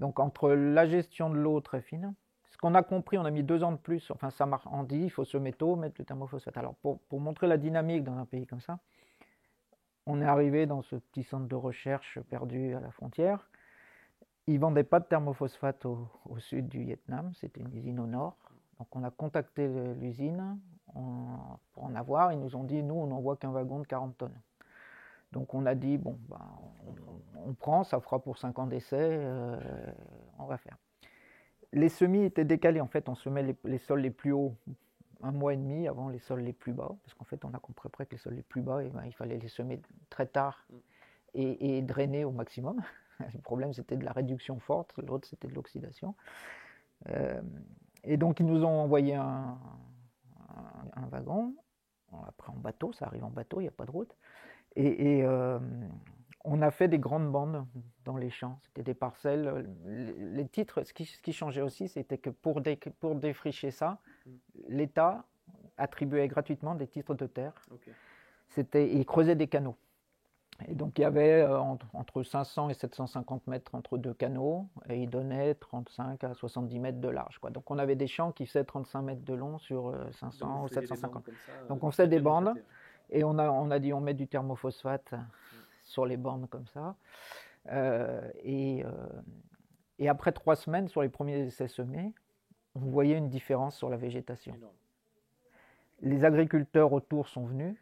S1: Donc entre la gestion de l'eau très fine, ce qu'on a compris, on a mis 2 ans de plus, enfin ça marche, on dit il faut semer tôt, mettre le thermophosphate. Alors pour montrer la dynamique dans un pays comme ça, on est arrivé dans ce petit centre de recherche perdu à la frontière. Ils ne vendaient pas de thermophosphate au sud du Vietnam, c'était une usine au nord. Donc on a contacté l'usine pour en avoir. Ils nous ont dit, nous on n'envoie qu'un wagon de 40 tonnes. Donc on a dit, bon, ben, on prend, ça fera pour 5 ans d'essai, on va faire. Les semis étaient décalés, en fait on semait les sols les plus hauts 1 mois et demi avant les sols les plus bas, parce qu'en fait on a compris après que les sols les plus bas, ben, il fallait les semer très tard et drainer au maximum. Le problème, c'était de la réduction forte, l'autre, c'était de l'oxydation. Et donc, ils nous ont envoyé un wagon, après en bateau, ça arrive en bateau, il n'y a pas de route. Et on a fait des grandes bandes dans les champs, c'était des parcelles. Les titres, ce qui changeait aussi, c'était que pour défricher ça, l'État attribuait gratuitement des titres de terre. Okay. Il creusait des canaux. Et donc il y avait entre 500 et 750 mètres entre 2 canaux, et il donnait 35 à 70 mètres de large, quoi. Donc on avait des champs qui faisaient 35 mètres de long sur 500 ou 750. Donc on faisait des bandes, et on a dit on met du thermophosphate sur les bandes comme ça. Et après 3 semaines, sur les premiers essais semés, on voyait une différence sur la végétation. Les agriculteurs autour sont venus.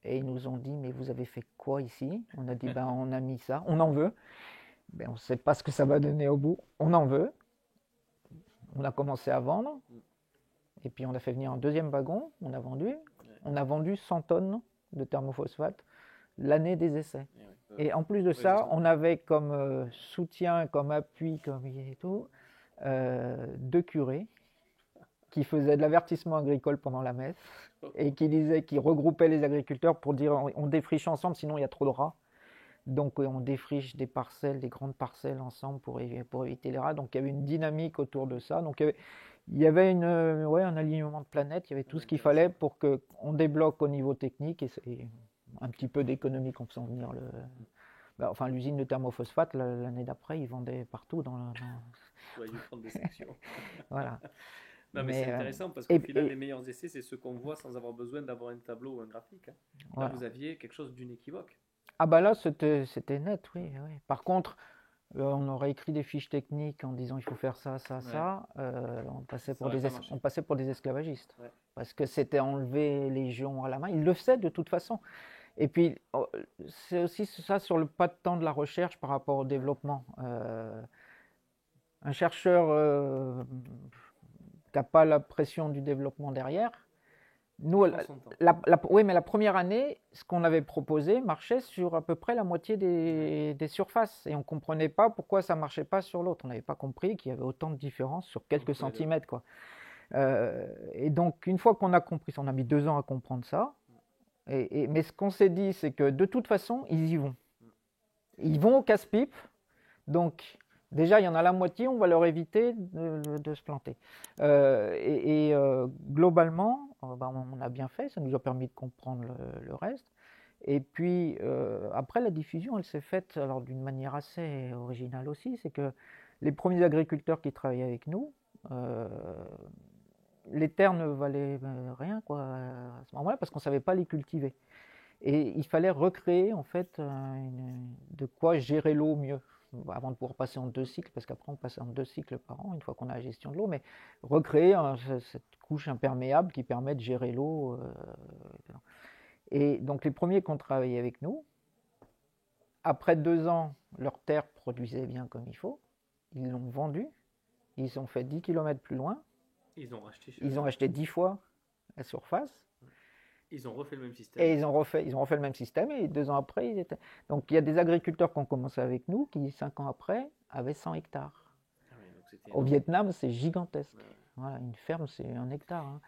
S1: Et ils nous ont dit, mais vous avez fait quoi ici? On a dit, ben on a mis ça, on en veut. Ben, on ne sait pas ce que ça va donner au bout, on en veut. On a commencé à vendre. Et puis on a fait venir un 2e wagon, on a vendu. On a vendu 100 tonnes de thermophosphate l'année des essais. Et en plus de ça, on avait comme soutien, comme appui, comme et tout, 2 curés qui faisaient de l'avertissement agricole pendant la messe et qui regroupaient les agriculteurs pour dire on défriche ensemble, sinon il y a trop de rats. Donc on défriche des parcelles, des grandes parcelles ensemble pour éviter les rats. Donc il y avait une dynamique autour de ça. Donc il y avait un alignement de planètes, il y avait tout ce qu'il fallait pour qu'on débloque au niveau technique et un petit peu d'économie qu'on faisant venir l'usine de thermophosphate, l'année d'après, ils vendaient partout dans
S3: Tu aurais dû prendre des sections.
S1: Voilà.
S3: Non, mais c'est intéressant parce qu'au final, les meilleurs essais, c'est ceux qu'on voit sans avoir besoin d'avoir un tableau ou un graphique. Là, voilà. Vous aviez quelque chose d'univoque.
S1: Ah bah là, c'était net, oui. Par contre, on aurait écrit des fiches techniques en disant il faut faire ça, ça, ça. On passait pour des esclavagistes. Ouais. Parce que c'était enlever les géants à la main. Ils le faisaient de toute façon. Et puis, c'est aussi ça sur le pas de temps de la recherche par rapport au développement. Un chercheur qui n'a pas la pression du développement derrière. Nous, oui, mais la première année, ce qu'on avait proposé marchait sur à peu près la moitié des surfaces. Et on ne comprenait pas pourquoi ça ne marchait pas sur l'autre. On n'avait pas compris qu'il y avait autant de différences sur quelques centimètres, quoi. Et donc, une fois qu'on a compris ça, on a mis 2 ans à comprendre ça. Mais ce qu'on s'est dit, c'est que de toute façon, ils y vont. Ils vont au casse-pipe. Donc, déjà, il y en a la moitié, on va leur éviter de se planter. Globalement, on a bien fait, ça nous a permis de comprendre le reste. Et puis, après, la diffusion, elle s'est faite d'une manière assez originale aussi. C'est que les premiers agriculteurs qui travaillaient avec nous, les terres ne valaient rien, quoi, à ce moment-là, parce qu'on ne savait pas les cultiver. Et il fallait recréer, en fait, de quoi gérer l'eau mieux, avant de pouvoir passer en 2 cycles, parce qu'après on passe en 2 cycles par an, une fois qu'on a la gestion de l'eau, mais recréer cette couche imperméable qui permet de gérer l'eau. Et donc les premiers qui ont travaillé avec nous, après 2 ans, leur terre produisait bien comme il faut, ils l'ont vendue, ils ont fait 10 km plus loin, ils ont acheté 10 fois la surface.
S3: Ils ont refait le même système.
S1: Et ils ont refait le même système, et 2 ans après, ils étaient... Donc il y a des agriculteurs qui ont commencé avec nous, qui 5 ans après, avaient 100 hectares. Ah oui, donc au Vietnam, c'est gigantesque. Ouais. Voilà, une ferme, c'est 1 hectare. Hein.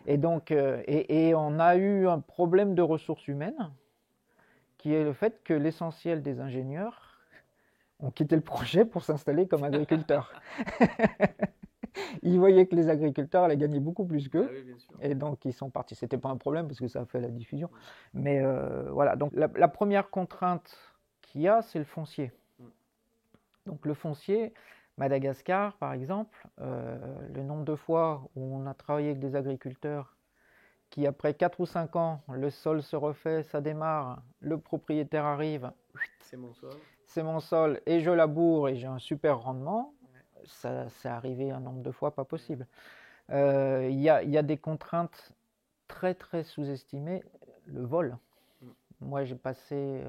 S1: Et donc, on a eu un problème de ressources humaines, qui est le fait que l'essentiel des ingénieurs ont quitté le projet pour s'installer comme agriculteurs. Ils voyaient que les agriculteurs allaient gagner beaucoup plus qu'eux, et donc ils sont partis. C'était pas un problème parce que ça a fait la diffusion. Mais voilà, donc la première contrainte qu'il y a, c'est le foncier. Donc le foncier, Madagascar, par exemple, le nombre de fois où on a travaillé avec des agriculteurs qui, après 4 ou 5 ans, le sol se refait, ça démarre, le propriétaire arrive, c'est mon sol, et je laboure et j'ai un super rendement, ça c'est arrivé un nombre de fois pas possible. Il y a des contraintes très très sous-estimées, le vol. Moi j'ai passé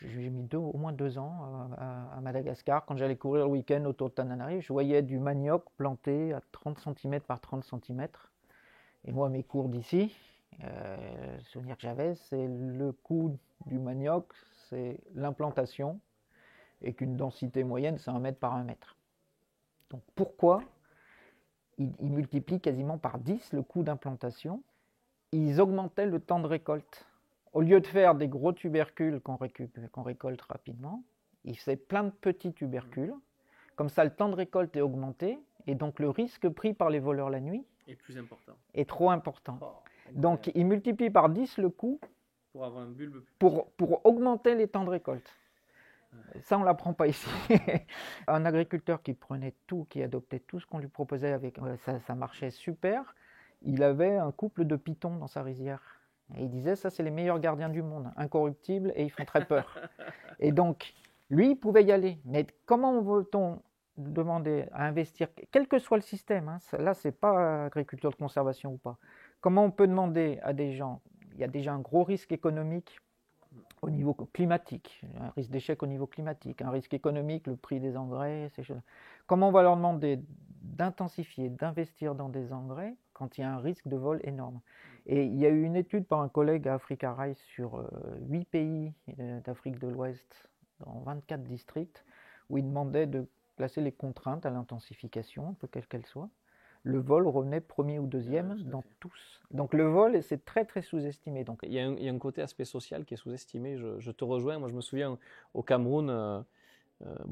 S1: j'ai mis au moins 2 ans à Madagascar. Quand j'allais courir le week-end autour de Tananarive, je voyais du manioc planté à 30 cm par 30 cm. Et moi, mes cours d'ici, le souvenir que j'avais, c'est le coût du manioc, c'est l'implantation, et qu'une densité moyenne, c'est 1 mètre par 1 mètre. Donc pourquoi ils multiplient quasiment par 10 le coût d'implantation? Ils augmentaient le temps de récolte. Au lieu de faire des gros tubercules qu'on récolte rapidement, ils faisaient plein de petits tubercules. Comme ça, le temps de récolte est augmenté, et donc le risque pris par les voleurs la nuit est trop important. Donc ils multiplient par 10 le coût
S3: pour avoir un bulbe
S1: pour augmenter les temps de récolte. Ça, on ne l'apprend pas ici. Un agriculteur qui prenait tout, qui adoptait tout ce qu'on lui proposait, ça marchait super. Il avait un couple de pitons dans sa rizière. Et il disait, ça c'est les meilleurs gardiens du monde, incorruptibles, et ils font très peur. Et donc, lui, il pouvait y aller. Mais comment veut-on demander à investir, quel que soit le système, hein, là c'est pas agriculture de conservation ou pas, comment on peut demander à des gens, il y a déjà un gros risque économique au niveau climatique, un risque d'échec au niveau climatique, un risque économique, le prix des engrais, ces choses. Comment on va leur demander d'intensifier, d'investir dans des engrais quand il y a un risque de vol énorme? Et il y a eu une étude par un collègue à Africa Rice sur 8 pays d'Afrique de l'Ouest, dans 24 districts, où il demandait de placer les contraintes à l'intensification, quelle qu'elle soit. Le vol revenait premier ou deuxième dans tous. Donc le vol, c'est très très sous-estimé. Donc
S2: il y a un côté aspect social qui est sous-estimé. Je te rejoins. Moi, je me souviens au Cameroun,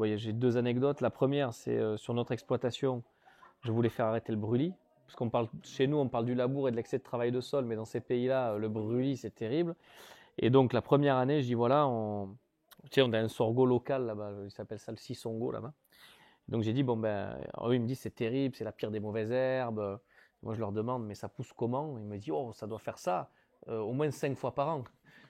S2: j'ai 2 anecdotes. La première, c'est sur notre exploitation. Je voulais faire arrêter le brûlis. Parce qu'on parle, chez nous, on parle du labour et de l'excès de travail de sol, mais dans ces pays-là, le brûlis, c'est terrible. Et donc, la première année, je dis voilà, on a un sorgho local là-bas, il s'appelle ça le sisongo là-bas. Donc j'ai dit, eux, ils me disent c'est terrible, c'est la pire des mauvaises herbes. Moi je leur demande, mais ça pousse comment? Ils me disent, oh, ça doit faire ça au moins 5 fois par an.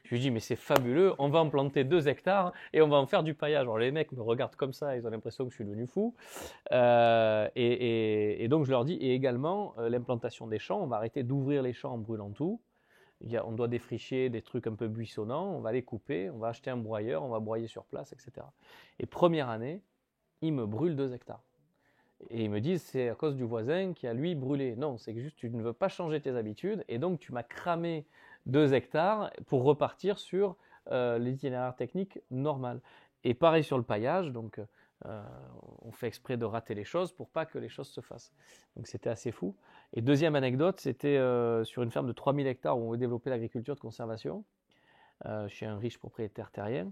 S2: Je lui dis, mais c'est fabuleux, on va en planter 2 hectares et on va en faire du paillage. Alors les mecs me regardent comme ça, ils ont l'impression que je suis devenu fou. Et donc je leur dis, et également l'implantation des champs, on va arrêter d'ouvrir les champs en brûlant tout. On doit défricher des trucs un peu buissonnants, on va les couper, on va acheter un broyeur, on va broyer sur place, etc. Et première année, ils me brûlent 2 hectares. Et ils me disent, c'est à cause du voisin qui a lui brûlé. Non, c'est que juste tu ne veux pas changer tes habitudes et donc tu m'as cramé 2 hectares pour repartir sur l'itinéraire technique normal. Et pareil sur le paillage, donc on fait exprès de rater les choses pour pas que les choses se fassent. Donc c'était assez fou. Et deuxième anecdote, c'était sur une ferme de 3000 hectares où on veut développer l'agriculture de conservation chez un riche propriétaire terrien.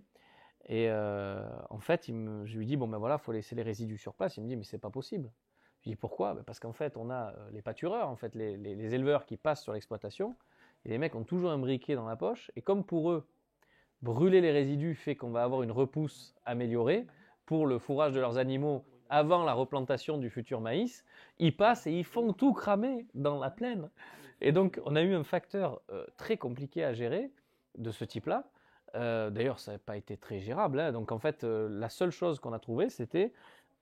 S2: Et en fait, je lui dis, il faut laisser les résidus sur place. Il me dit, mais c'est pas possible. Je lui dis, pourquoi? Parce qu'en fait, on a les pâtureurs, en fait, les éleveurs qui passent sur l'exploitation, et les mecs ont toujours un briquet dans la poche, et comme pour eux, brûler les résidus fait qu'on va avoir une repousse améliorée pour le fourrage de leurs animaux avant la replantation du futur maïs, ils passent et ils font tout cramer dans la plaine. Et donc, on a eu un facteur très compliqué à gérer de ce type-là. D'ailleurs, ça n'a pas été très gérable. Hein. Donc en fait, la seule chose qu'on a trouvée, c'était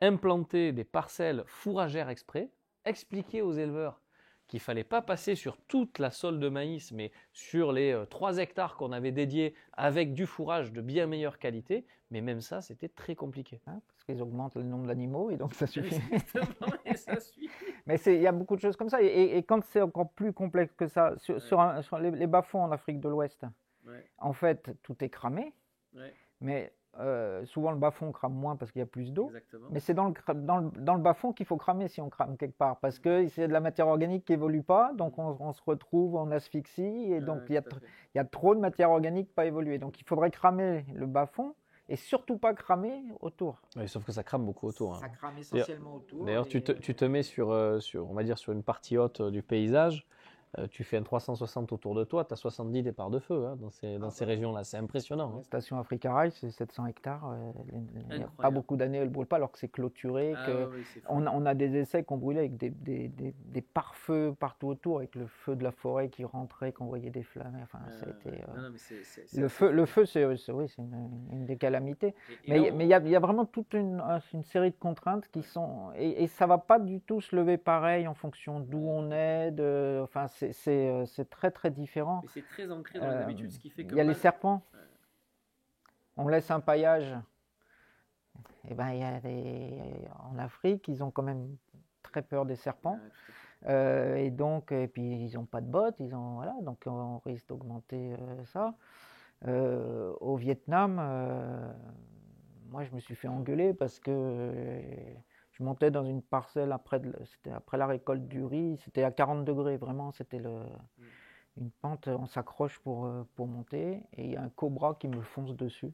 S2: implanter des parcelles fourragères exprès, expliquer aux éleveurs qu'il ne fallait pas passer sur toute la sole de maïs, mais sur les 3 hectares qu'on avait dédiés avec du fourrage de bien meilleure qualité. Mais même ça, c'était très compliqué.
S1: Hein, parce qu'ils augmentent le nombre d'animaux et donc ça suffit.
S3: Et ça suit.
S1: Mais il y a beaucoup de choses comme ça. Et quand c'est encore plus complexe que ça, sur les bas-fonds en Afrique de l'Ouest, en fait, tout est cramé, mais souvent le bas-fond crame moins parce qu'il y a plus d'eau. Mais c'est dans le bas-fond qu'il faut cramer si on crame quelque part, parce que c'est de la matière organique qui évolue pas, donc on se retrouve en asphyxie, et donc il y a trop de matière organique pas évoluée. Donc il faudrait cramer le bas-fond, et surtout pas cramer autour.
S2: Oui, sauf que ça crame beaucoup autour.
S1: Ça crame essentiellement autour.
S2: D'ailleurs, tu te mets sur, on va dire, sur une partie haute du paysage. tu fais un 360 autour de toi, tu as 70 départs de feu dans ces régions-là. C'est impressionnant.
S1: La station Africa Rail, c'est 700 hectares. Il n'y a pas beaucoup d'années, elle ne brûle pas alors que c'est clôturé. On a des essais qu'on brûlait avec des pare-feux partout autour, avec le feu de la forêt qui rentrait, qu'on voyait des flammes. Enfin, le feu, c'est une des calamités. Mais il y a vraiment toute une série de contraintes qui sont... Et ça ne va pas du tout se lever pareil en fonction d'où on est. Enfin, c'est très très différent.
S3: Mais c'est très ancré dans les habitudes, ce qui fait que...
S1: Il y a les serpents. On laisse un paillage. Et ben, en Afrique, ils ont quand même très peur des serpents. Et puis ils n'ont pas de bottes. Voilà, donc on risque d'augmenter ça. Au Vietnam, moi je me suis fait engueuler parce que je montais dans une parcelle c'était après la récolte du riz. C'était à 40 degrés, vraiment, c'était une pente, on s'accroche pour monter, et il y a un cobra qui me fonce dessus.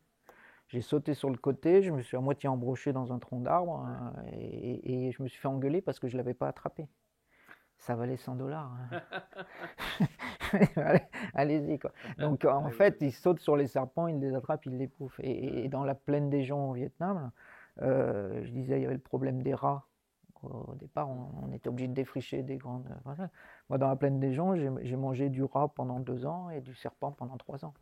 S1: J'ai sauté sur le côté, je me suis à moitié embroché dans un tronc d'arbre, et je me suis fait engueuler parce que je ne l'avais pas attrapé. Ça valait $100. Allez-y, quoi. Donc en fait, ils sautent sur les serpents, ils les attrapent, ils les bouffent. Et dans la plaine des gens au Vietnam, je disais, il y avait le problème des rats. Au départ, on était obligé de défricher des grandes... Moi, dans la plaine des gens, j'ai mangé du rat pendant 2 ans et du serpent pendant 3 ans.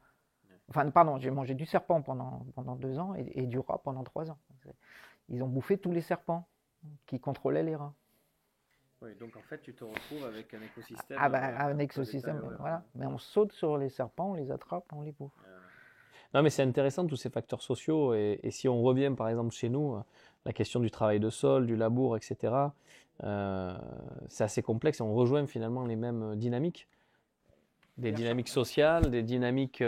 S1: Enfin, pardon, j'ai mangé du serpent pendant 2 ans et du rat pendant 3 ans. Ils ont bouffé tous les serpents qui contrôlaient les rats.
S3: Oui, donc en fait, tu te retrouves avec un écosystème...
S1: un écosystème, voilà. Mais on saute sur les serpents, on les attrape, on les bouffe.
S2: Non, mais c'est intéressant tous ces facteurs sociaux. Et si on revient, par exemple, chez nous, la question du travail de sol, du labour, etc., c'est assez complexe. Et on rejoint finalement les mêmes dynamiques. Des dynamiques sociales, des dynamiques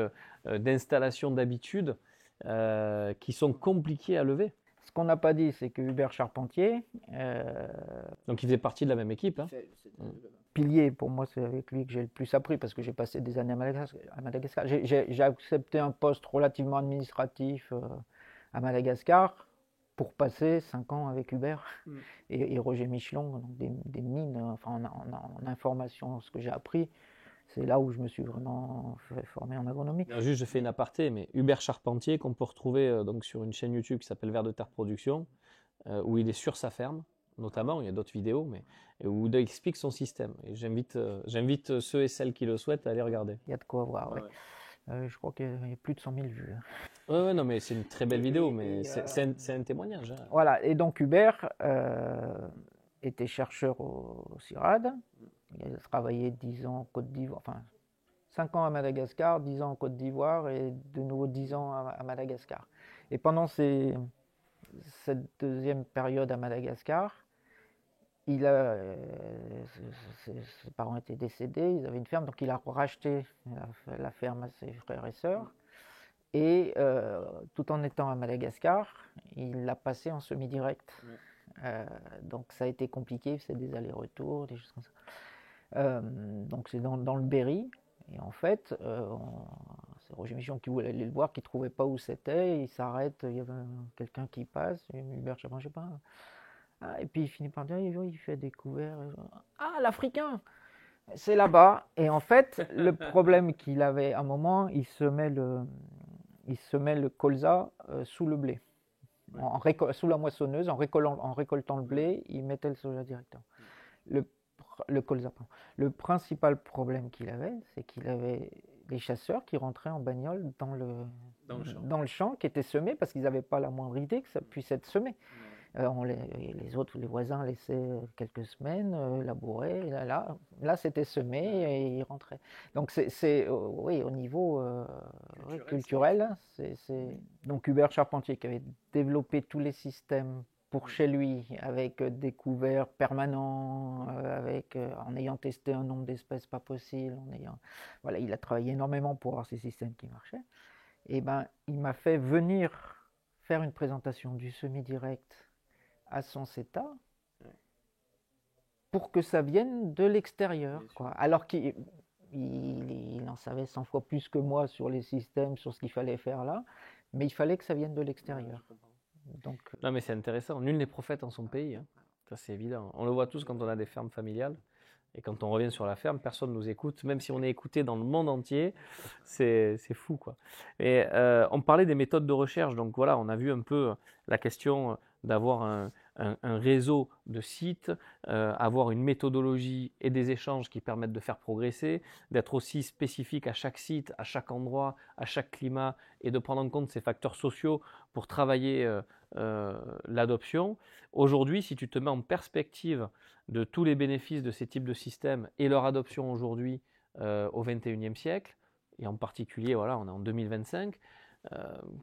S2: d'installation d'habitudes qui sont compliquées à lever.
S1: Ce qu'on n'a pas dit, c'est que Hubert Charpentier...
S2: Donc il faisait partie de la même équipe.
S1: Pilier, pour moi, c'est avec lui que j'ai le plus appris parce que j'ai passé des années à Madagascar. J'ai accepté un poste relativement administratif à Madagascar pour passer 5 ans avec Hubert et Roger Michelon, donc des mines, enfin en information, ce que j'ai appris. C'est là où je me suis vraiment formé en agronomie.
S2: Alors juste, je fais une aparté, mais Hubert Charpentier, qu'on peut retrouver donc sur une chaîne YouTube qui s'appelle Vers de Terre Production, où il est sur sa ferme, notamment, il y a d'autres vidéos, mais où il explique son système. Et j'invite ceux et celles qui le souhaitent à aller regarder.
S1: Il y a de quoi voir, je crois qu'il y a plus de 100 000 vues.
S2: Ouais, non, mais c'est une très belle vidéo, mais c'est un témoignage. Hein.
S1: Voilà, et donc Hubert était chercheur au CIRAD. Il a travaillé 10 ans en Côte d'Ivoire, enfin 5 ans à Madagascar, 10 ans en Côte d'Ivoire et de nouveau 10 ans à Madagascar. Et pendant cette deuxième période à Madagascar, ses parents étaient décédés, ils avaient une ferme, donc il a racheté la ferme à ses frères et sœurs. Et tout en étant à Madagascar, il l'a passé en semi-direct. Donc ça a été compliqué, c'est des allers-retours, des choses comme ça. Donc c'est dans le Berry, et en fait, c'est Roger Michon qui voulait aller le voir, qui ne trouvait pas où c'était, il s'arrête, il y avait quelqu'un qui passe, et Hubert, je ne sais pas. Et puis il finit par dire, il fait des couverts. Ah, l'Africain, c'est là-bas. Et en fait, le problème qu'il avait à un moment, il semait le colza sous le blé. Sous la moissonneuse, en récoltant le blé, il mettait le soja directement. Le colza. Le principal problème qu'il avait, c'est qu'il avait des chasseurs qui rentraient en bagnole dans le champ qui était semé parce qu'ils n'avaient pas la moindre idée que ça puisse être semé. Les voisins laissaient quelques semaines, labouraient, là c'était semé et ils rentraient. Donc oui, au niveau culturel, donc Hubert Charpentier qui avait développé tous les systèmes pour chez lui, avec des couverts permanents, en ayant testé un nombre d'espèces pas possible, voilà, il a travaillé énormément pour avoir ces systèmes qui marchaient. Et il m'a fait venir faire une présentation du semi-direct à son CETA pour que ça vienne de l'extérieur, quoi. Alors qu'il en savait 100 fois plus que moi sur les systèmes, sur ce qu'il fallait faire là, mais il fallait que ça vienne de l'extérieur. Donc,
S2: non, mais c'est intéressant. Nul n'est prophète en son pays. Hein. Ça, c'est évident. On le voit tous quand on a des fermes familiales. Et quand on revient sur la ferme, personne ne nous écoute, même si on est écouté dans le monde entier, c'est fou, quoi. Et on parlait des méthodes de recherche, donc voilà, on a vu un peu la question d'avoir un réseau de sites, avoir une méthodologie et des échanges qui permettent de faire progresser, d'être aussi spécifique à chaque site, à chaque endroit, à chaque climat, et de prendre en compte ces facteurs sociaux pour travailler l'adoption. Aujourd'hui, si tu te mets en perspective de tous les bénéfices de ces types de systèmes et leur adoption aujourd'hui au XXIe siècle, et en particulier, voilà, on est en 2025,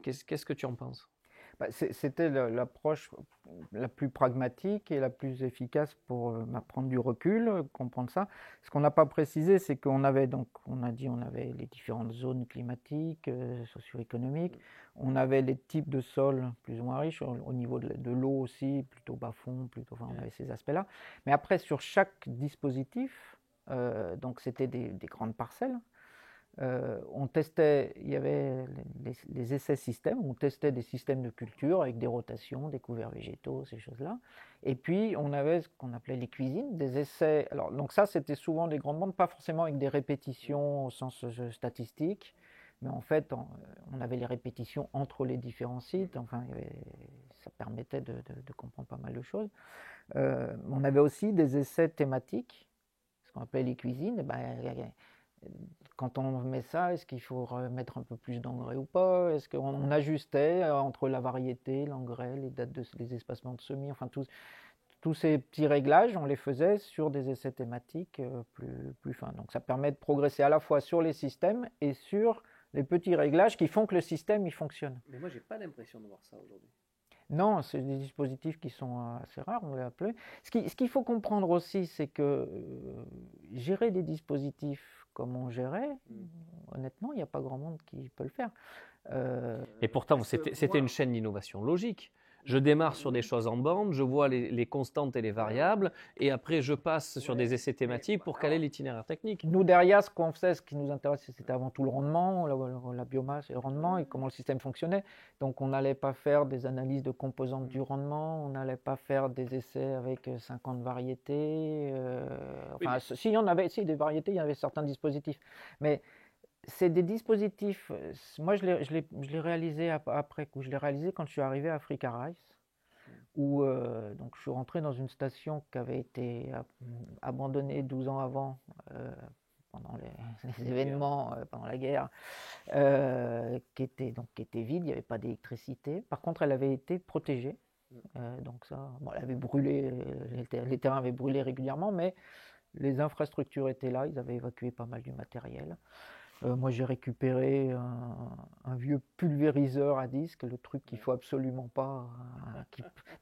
S2: qu'est-ce que tu en penses?
S1: C'était l'approche la plus pragmatique et la plus efficace pour prendre du recul, comprendre ça. Ce qu'on n'a pas précisé, c'est qu'on avait donc, on a dit, on avait les différentes zones climatiques, socio-économiques, on avait les types de sols plus ou moins riches, au niveau de l'eau aussi, plutôt bas-fond, plutôt, enfin, on avait ces aspects-là. Mais après, sur chaque dispositif, donc c'était des grandes parcelles. On testait, il y avait les essais systèmes, on testait des systèmes de culture avec des rotations, des couverts végétaux, ces choses-là. Et puis on avait ce qu'on appelait les cuisines, des essais. Alors, donc ça, c'était souvent des grandes bandes, pas forcément avec des répétitions au sens statistique, mais en fait, on avait les répétitions entre les différents sites. Enfin, ça permettait de comprendre pas mal de choses. On avait aussi des essais thématiques, ce qu'on appelait les cuisines. Quand on met ça, est-ce qu'il faut remettre un peu plus d'engrais ou pas? Est-ce qu'on ajustait entre la variété, l'engrais, les dates les espacements de semis, enfin tous ces petits réglages, on les faisait sur des essais thématiques plus fins. Donc ça permet de progresser à la fois sur les systèmes et sur les petits réglages qui font que le système il fonctionne.
S3: Mais moi, j'ai pas l'impression de voir ça aujourd'hui.
S1: Non, c'est des dispositifs qui sont assez rares, on l'a appelé. Ce qu'il faut comprendre aussi, c'est que gérer des dispositifs comme on gérait, honnêtement, il n'y a pas grand monde qui peut le faire.
S2: Et pourtant, c'était une chaîne d'innovation logique. Je démarre sur des choses en bande, je vois les constantes et les variables, et après je passe sur des essais thématiques pour caler l'itinéraire technique.
S1: Nous, derrière, ce qu'on faisait, ce qui nous intéressait, c'était avant tout le rendement, la biomasse et le rendement, et comment le système fonctionnait. Donc on n'allait pas faire des analyses de composantes du rendement, on n'allait pas faire des essais avec 50 variétés. Enfin, si, il y en avait, si, des variétés, il y avait certains dispositifs. Mais c'est des dispositifs, moi je l'ai réalisé après coup, je l'ai réalisé quand je suis arrivé à Africa Rice, où donc je suis rentré dans une station qui avait été abandonnée 12 ans avant, pendant les événements, pendant la guerre, qui était vide, il n'y avait pas d'électricité. Par contre, elle avait été protégée, donc ça, bon, elle avait brûlé, les terrains avaient brûlé régulièrement, mais les infrastructures étaient là, ils avaient évacué pas mal du matériel. Moi, j'ai récupéré un vieux pulvériseur à disque, le truc qu'il ne faut absolument pas,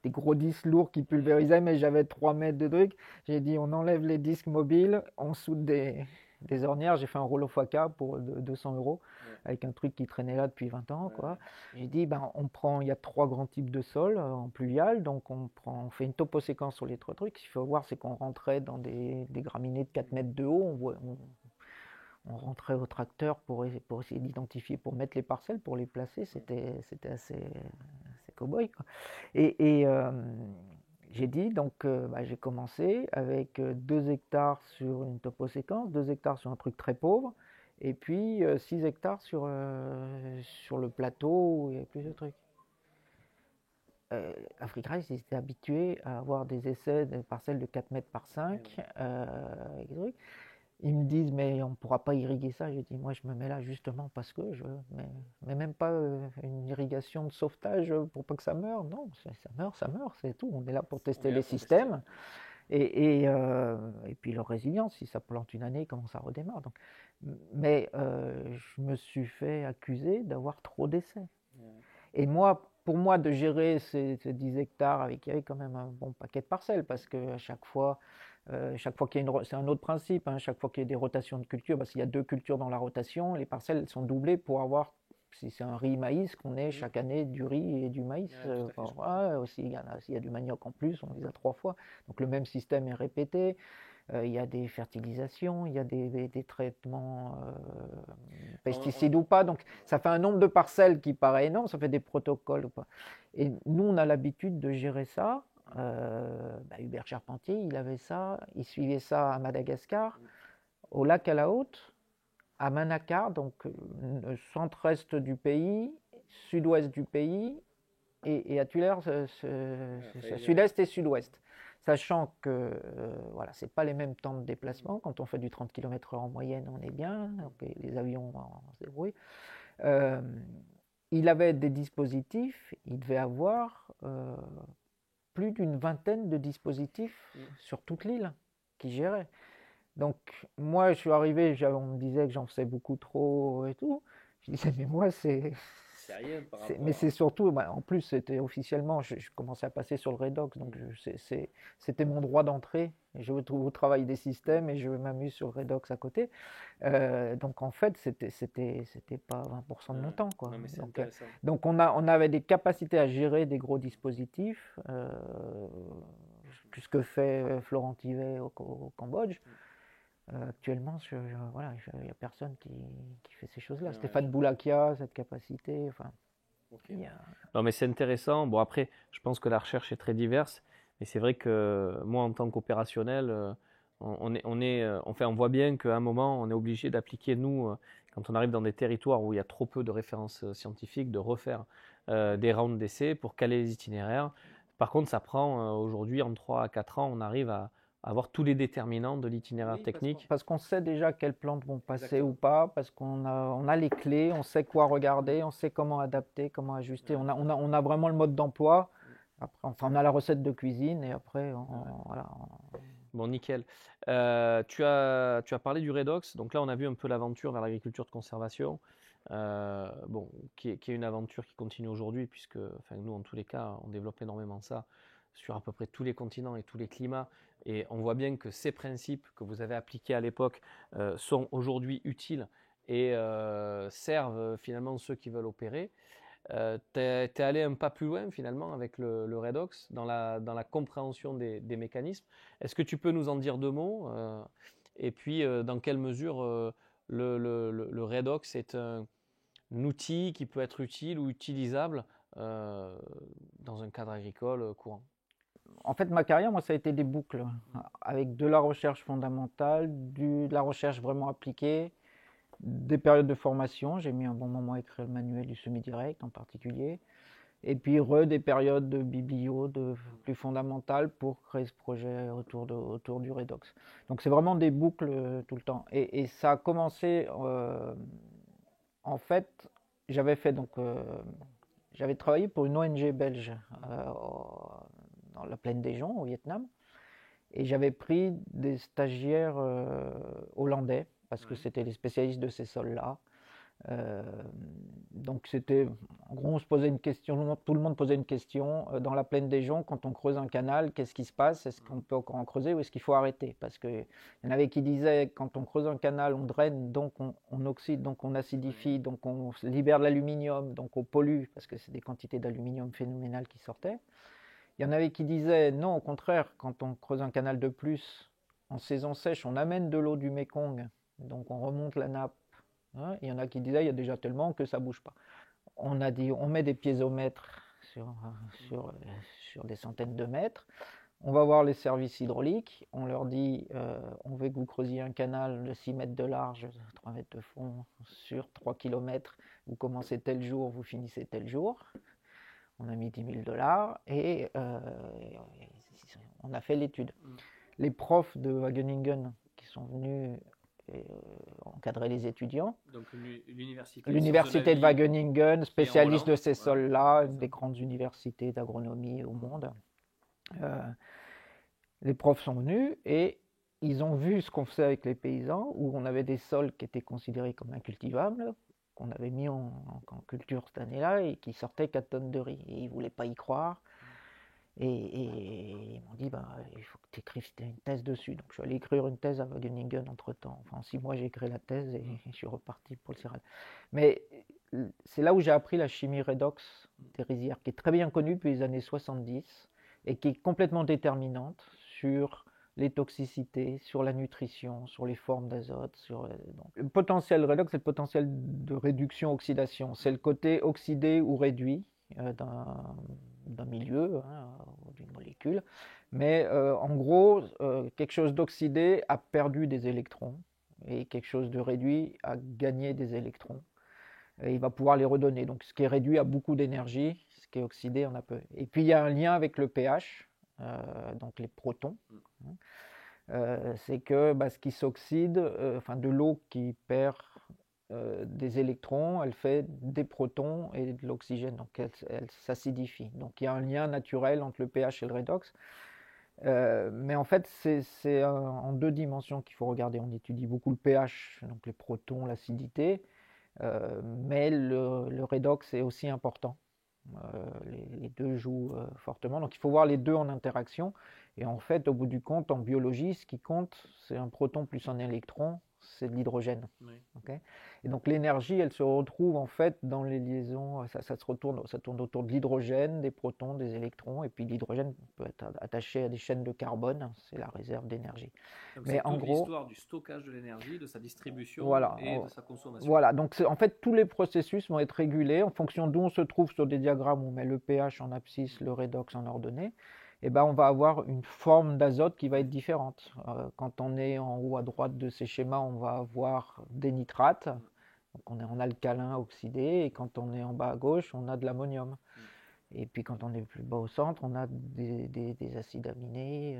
S1: des gros disques lourds qui pulvérisaient, mais j'avais 3 mètres de trucs. J'ai dit, on enlève les disques mobiles, on soude des ornières. J'ai fait un rouleau FACA pour 200 €, avec un truc qui traînait là depuis 20 ans. Quoi. J'ai dit, il y a 3 grands types de sols en pluvial, donc on fait une toposéquence sur les 3 trucs. Ce qu'il faut voir, c'est qu'on rentrait dans des graminées de 4 mètres de haut, on rentrait au tracteur pour essayer d'identifier, pour mettre les parcelles, pour les placer. C'était assez cow-boy. Et j'ai dit, donc j'ai commencé avec 2 hectares sur une toposéquence, 2 hectares sur un truc très pauvre, et puis 6 hectares sur le plateau où il y avait plus de trucs. Africa Rice, ils étaient habitués à avoir des essais de parcelles de 4 mètres par 5, avec des trucs. Ils me disent, mais on ne pourra pas irriguer ça. J'ai dit, moi, je me mets là justement parce que mais même pas une irrigation de sauvetage pour pas que ça meure. Non, ça meurt, c'est tout. On est là pour tester les systèmes. Et puis leur résilience, si ça plante une année, comment ça redémarre. Donc, mais je me suis fait accuser d'avoir trop d'essais. Et moi, pour moi, de gérer ces 10 hectares, il y avait quand même un bon paquet de parcelles, parce qu'à chaque fois qu'il y a c'est un autre principe, hein, chaque fois qu'il y a des rotations de culture, parce qu'il y a 2 cultures dans la rotation, les parcelles sont doublées pour avoir, si c'est un riz-maïs, qu'on ait chaque année du riz et du maïs. Aussi, il y a du manioc en plus, on les a 3 fois. Donc le même système est répété. Il y a des fertilisations, il y a des traitements pesticides ou pas. Donc ça fait un nombre de parcelles qui paraît énorme, ça fait des protocoles ou pas. Et nous, on a l'habitude de gérer ça Hubert Charpentier, il avait ça, il suivait ça à Madagascar, au lac à la Haute, à Manakar, donc centre-est du pays, sud-ouest du pays, et à Tuller, sud-est et sud-ouest. Sachant que voilà, ce n'est pas les mêmes temps de déplacement. Quand on fait du 30 km/h en moyenne, on est bien, donc les avions se débrouillent. Il avait des dispositifs, il devait avoir plus d'une vingtaine de dispositifs sur toute l'île qui géraient. Donc moi je suis arrivé, on me disait que j'en faisais beaucoup trop et tout. Je disais mais moi c'est
S3: rien par rapport
S1: mais c'est surtout, en plus c'était officiellement, je commençais à passer sur le Redox, donc c'était mon droit d'entrée. Je au travail des systèmes et je m'amuse sur le Redox à côté. Donc en fait c'était pas 20% de mon temps, quoi.
S3: Non,
S1: donc on avait des capacités à gérer des gros dispositifs, ce que fait Florent Thivet au Cambodge. Actuellement, voilà, il n'y a personne qui fait ces choses-là. Stéphane Boulakia, cette capacité. Enfin,
S2: Non, mais c'est intéressant. Bon, après, je pense que la recherche est très diverse. Mais c'est vrai que moi, en tant qu'opérationnel, on voit bien qu'à un moment, on est obligé d'appliquer, nous, quand on arrive dans des territoires où il y a trop peu de références scientifiques, de refaire des rounds d'essais pour caler les itinéraires. Par contre, ça prend aujourd'hui, en 3 à 4 ans, on arrive à avoir tous les déterminants de l'itinéraire technique.
S1: Parce qu'on sait déjà quelles plantes vont passer ou pas, parce qu'on a les clés, on sait quoi regarder, on sait comment adapter, comment ajuster. On a vraiment le mode d'emploi. Après, on a la recette de cuisine et après, voilà.
S2: Bon, nickel. Tu as parlé du Redox. Donc là, on a vu un peu l'aventure vers l'agriculture de conservation. Qui est une aventure qui continue aujourd'hui, puisque nous, en tous les cas, on développe énormément ça sur à peu près tous les continents et tous les climats. Et on voit bien que ces principes que vous avez appliqués à l'époque sont aujourd'hui utiles et servent finalement ceux qui veulent opérer. Tu es allé un pas plus loin finalement avec le Redox dans la compréhension des mécanismes. Est-ce que tu peux nous en dire 2 mots et puis dans quelle mesure le Redox est un outil qui peut être utile ou utilisable dans un cadre agricole courant?
S1: En fait, ma carrière, moi, ça a été des boucles, avec de la recherche fondamentale, de la recherche vraiment appliquée, des périodes de formation. J'ai mis un bon moment à écrire le manuel du semi-direct en particulier. Et puis, des périodes de biblio, plus fondamentales pour créer ce projet autour du Redox. Donc, c'est vraiment des boucles tout le temps. Et ça a commencé, en fait, j'avais travaillé pour une ONG belge dans la plaine des Joncs, au Vietnam. Et j'avais pris des stagiaires hollandais, parce que c'était les spécialistes de ces sols-là. Donc c'était, en gros, on se posait une question, tout le monde posait une question. Dans la plaine des Joncs, quand on creuse un canal, qu'est-ce qui se passe? Est-ce qu'on peut encore en creuser ou est-ce qu'il faut arrêter? Parce qu'il y en avait qui disaient, quand on creuse un canal, on draine, donc on oxyde, donc on acidifie, donc on libère de l'aluminium, donc on pollue, parce que c'est des quantités d'aluminium phénoménales qui sortaient. Il y en avait qui disaient non, au contraire, quand on creuse un canal de plus, en saison sèche, on amène de l'eau du Mékong, donc on remonte la nappe. Il y en a qui disaient il y a déjà tellement que ça ne bouge pas. On a dit on met des piézomètres sur des centaines de mètres. On va voir les services hydrauliques. On leur dit on veut que vous creusiez un canal de 6 mètres de large, 3 mètres de fond, sur 3 km. Vous commencez tel jour, vous finissez tel jour. On a mis $10 000 et on a fait l'étude. Les profs de Wageningen qui sont venus encadrer les étudiants.
S3: Donc
S1: l'université de Wageningen, spécialiste de ces sols-là, une des grandes universités d'agronomie au monde. Les profs sont venus et ils ont vu ce qu'on faisait avec les paysans, où on avait des sols qui étaient considérés comme incultivables, qu'on avait mis en culture cette année-là et qui sortaient 4 tonnes de riz. Et ils ne voulaient pas y croire. Et ils m'ont dit, il faut que tu écrives une thèse dessus. Donc je suis allé écrire une thèse à Wageningen entre-temps. Enfin, en 6 mois, j'ai écrit la thèse et je suis reparti pour le CIRAD. Mais c'est là où j'ai appris la chimie redox des rizières, qui est très bien connue depuis les années 70 et qui est complètement déterminante sur les toxicités, sur la nutrition, sur les formes d'azote. Le potentiel redox, c'est le potentiel de réduction-oxydation. C'est le côté oxydé ou réduit d'un milieu, hein, d'une molécule. Mais en gros, quelque chose d'oxydé a perdu des électrons et quelque chose de réduit a gagné des électrons. Et il va pouvoir les redonner. Donc ce qui est réduit a beaucoup d'énergie, ce qui est oxydé en a peu. Et puis il y a un lien avec le pH, donc les protons. C'est que ce qui s'oxyde, de l'eau qui perd des électrons, elle fait des protons et de l'oxygène, donc elle s'acidifie. Donc il y a un lien naturel entre le pH et le redox. Mais en fait, c'est en deux dimensions qu'il faut regarder. On étudie beaucoup le pH, donc les protons, l'acidité, mais le redox est aussi important. Les deux jouent fortement, donc il faut voir les deux en interaction. Et en fait, au bout du compte, en biologie, ce qui compte, c'est un proton plus un électron, c'est de l'hydrogène.
S3: Oui.
S1: Okay, et donc l'énergie, elle se retrouve en fait dans les liaisons, ça tourne autour de l'hydrogène, des protons, des électrons, et puis l'hydrogène peut être attaché à des chaînes de carbone, c'est la réserve d'énergie.
S3: Mais en gros, l'histoire du stockage de l'énergie, de sa distribution et de sa consommation.
S1: Voilà, donc en fait tous les processus vont être régulés en fonction d'où on se trouve sur des diagrammes où on met le pH en abscisse, le redox en ordonnée. Et on va avoir une forme d'azote qui va être différente. Quand on est en haut à droite de ces schémas, on va avoir des nitrates, donc on est en alcalin oxydé, et quand on est en bas à gauche, on a de l'ammonium. Et puis quand on est plus bas au centre, on a des acides aminés,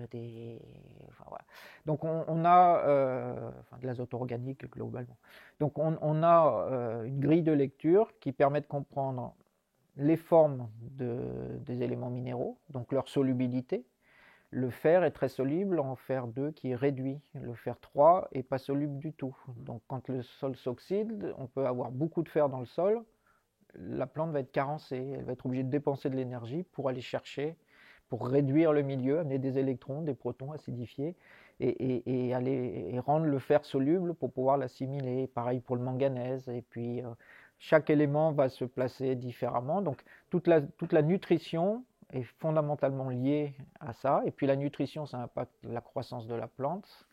S1: voilà. Donc on a de l'azote organique globalement. Donc on a une grille de lecture qui permet de comprendre les formes des éléments minéraux, donc leur solubilité. Le fer est très soluble en fer 2 qui est réduit. Le fer 3 n'est pas soluble du tout. Donc quand le sol s'oxyde, on peut avoir beaucoup de fer dans le sol. La plante va être carencée, elle va être obligée de dépenser de l'énergie pour aller chercher, pour réduire le milieu, amener des électrons, des protons acidifiés et rendre le fer soluble pour pouvoir l'assimiler. Pareil pour le manganèse. Et puis chaque élément va se placer différemment. Donc toute la nutrition est fondamentalement liée à ça. Et puis la nutrition, ça impacte la croissance de la plante,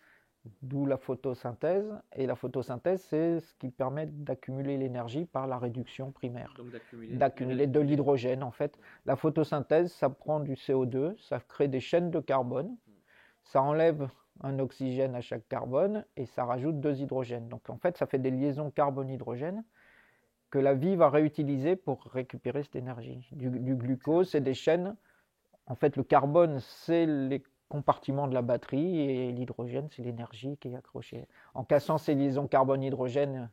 S1: d'où la photosynthèse. Et la photosynthèse, c'est ce qui permet d'accumuler l'énergie par la réduction primaire.
S3: Donc
S1: d'accumuler de l'hydrogène, en fait. La photosynthèse, ça prend du CO2, ça crée des chaînes de carbone, ça enlève un oxygène à chaque carbone et ça rajoute 2 hydrogènes. Donc en fait, ça fait des liaisons carbone-hydrogène que la vie va réutiliser pour récupérer cette énergie. Du glucose, c'est des chaînes. En fait, le carbone, c'est les compartiments de la batterie et l'hydrogène, c'est l'énergie qui est accrochée. En cassant ces liaisons carbone-hydrogène,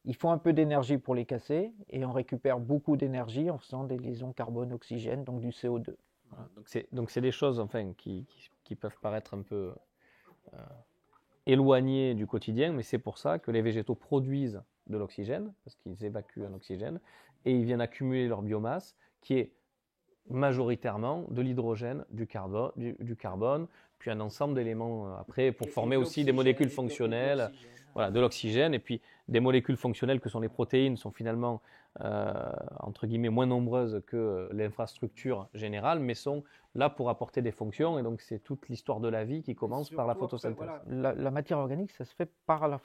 S1: il faut un peu d'énergie pour les casser et on récupère beaucoup d'énergie en faisant des liaisons carbone-oxygène, donc du CO2.
S2: Voilà. Donc c'est des choses qui peuvent paraître un peu éloignées du quotidien, mais c'est pour ça que les végétaux produisent de l'oxygène, parce qu'ils évacuent un oxygène, et ils viennent accumuler leur biomasse, qui est majoritairement de l'hydrogène, du carbone, puis un ensemble d'éléments après pour former aussi des molécules fonctionnelles, voilà, de l'oxygène, et puis des molécules fonctionnelles que sont les protéines sont finalement entre guillemets moins nombreuses que l'infrastructure générale, mais sont là pour apporter des fonctions, et donc c'est toute l'histoire de la vie qui commence par la photosynthèse.
S1: Après, voilà. La matière organique, ça se fait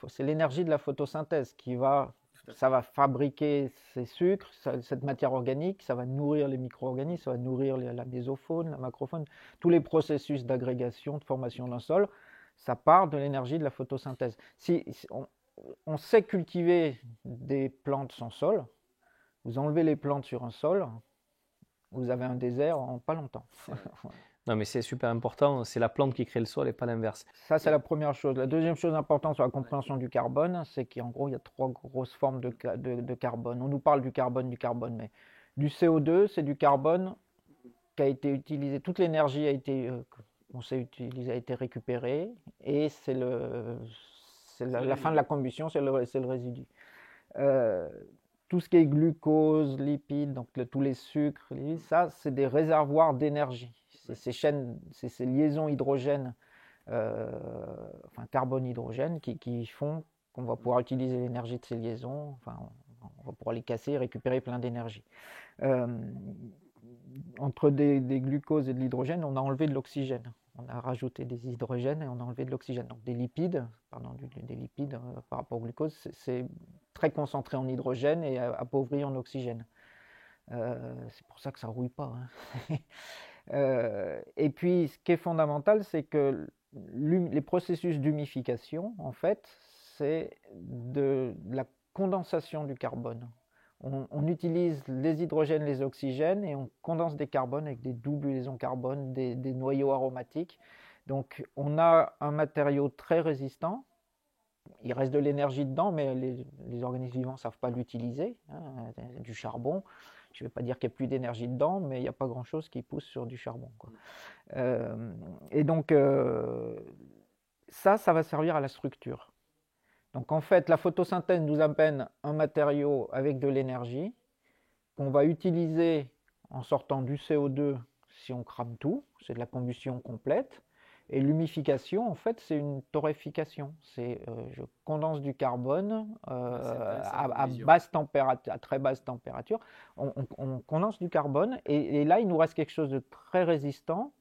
S1: c'est l'énergie de la photosynthèse qui va ça va fabriquer ces sucres, cette matière organique, ça va nourrir les micro-organismes, ça va nourrir la mésofaune, la macrofaune. Tous les processus d'agrégation, de formation d'un sol, ça part de l'énergie de la photosynthèse. Si on sait cultiver des plantes sans sol, vous enlevez les plantes sur un sol, vous avez un désert en pas longtemps.
S2: Non, mais c'est super important, c'est la plante qui crée le sol et pas l'inverse.
S1: Ça, c'est la première chose. La deuxième chose importante sur la compréhension du carbone, c'est qu'en gros, il y a 3 grosses formes de carbone. On nous parle du carbone, mais du CO2, c'est du carbone qui a été utilisé, toute l'énergie a été, on sait utiliser, a été récupérée, et c'est la fin de la combustion, c'est le résidu. Tout ce qui est glucose, lipides, donc tous les sucres, ça, c'est des réservoirs d'énergie. C'est ces liaisons hydrogène, carbone-hydrogène qui font qu'on va pouvoir utiliser l'énergie de ces liaisons, on va pouvoir les casser et récupérer plein d'énergie. Entre des glucoses et de l'hydrogène, on a enlevé de l'oxygène. On a rajouté des hydrogènes et on a enlevé de l'oxygène. Donc des lipides, par rapport au glucose, c'est très concentré en hydrogène et appauvri en oxygène. C'est pour ça que ça ne rouille pas. Hein. Et puis, ce qui est fondamental, c'est que les processus d'humification, en fait, c'est de la condensation du carbone. On utilise les hydrogènes, les oxygènes, et on condense des carbones avec des doubles liaisons carbone, des noyaux aromatiques. Donc, on a un matériau très résistant. Il reste de l'énergie dedans, mais les organismes vivants ne savent pas l'utiliser. Hein, du charbon. Je ne vais pas dire qu'il n'y a plus d'énergie dedans, mais il n'y a pas grand-chose qui pousse sur du charbon, quoi. Et donc, ça va servir à la structure. Donc en fait, la photosynthèse nous amène un matériau avec de l'énergie qu'on va utiliser en sortant du CO2 si on crame tout, c'est de la combustion complète. Et l'humification, en fait, c'est une torréfication. Je condense du carbone à très basse température. On condense du carbone et là, il nous reste quelque chose de très résistant,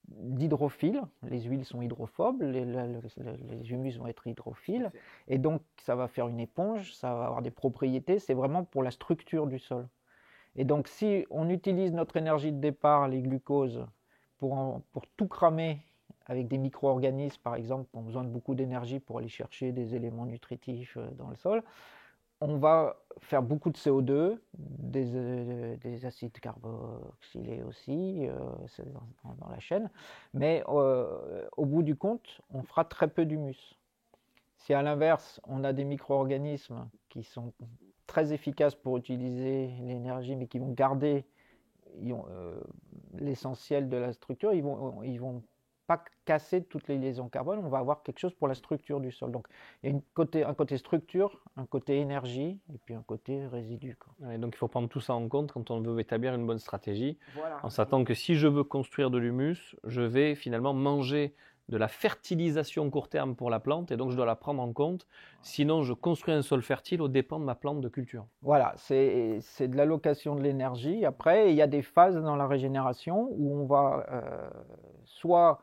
S1: d'hydrophile. Les huiles sont hydrophobes, les humus vont être hydrophiles. Et donc, ça va faire une éponge, ça va avoir des propriétés. C'est vraiment pour la structure du sol. Et donc, si on utilise notre énergie de départ, les glucoses, pour tout cramer, avec des micro-organismes, par exemple, qui ont besoin de beaucoup d'énergie pour aller chercher des éléments nutritifs dans le sol, on va faire beaucoup de CO2, des acides carboxylés aussi dans la chaîne, mais au bout du compte, on fera très peu d'humus. Si à l'inverse, on a des micro-organismes qui sont très efficaces pour utiliser l'énergie, mais qui vont garder l'essentiel de la structure, ils vont pas casser toutes les liaisons carbone, on va avoir quelque chose pour la structure du sol. Donc il y a un côté structure, un côté énergie et puis un côté résidu.
S2: Ouais, donc il faut prendre tout ça en compte quand on veut établir une bonne stratégie, en s'attendant que si je veux construire de l'humus, je vais finalement manger de la fertilisation court terme pour la plante et donc je dois la prendre en compte. Sinon, je construis un sol fertile aux dépens de ma plante de culture.
S1: Voilà, c'est de l'allocation de l'énergie. Après, il y a des phases dans la régénération où on va soit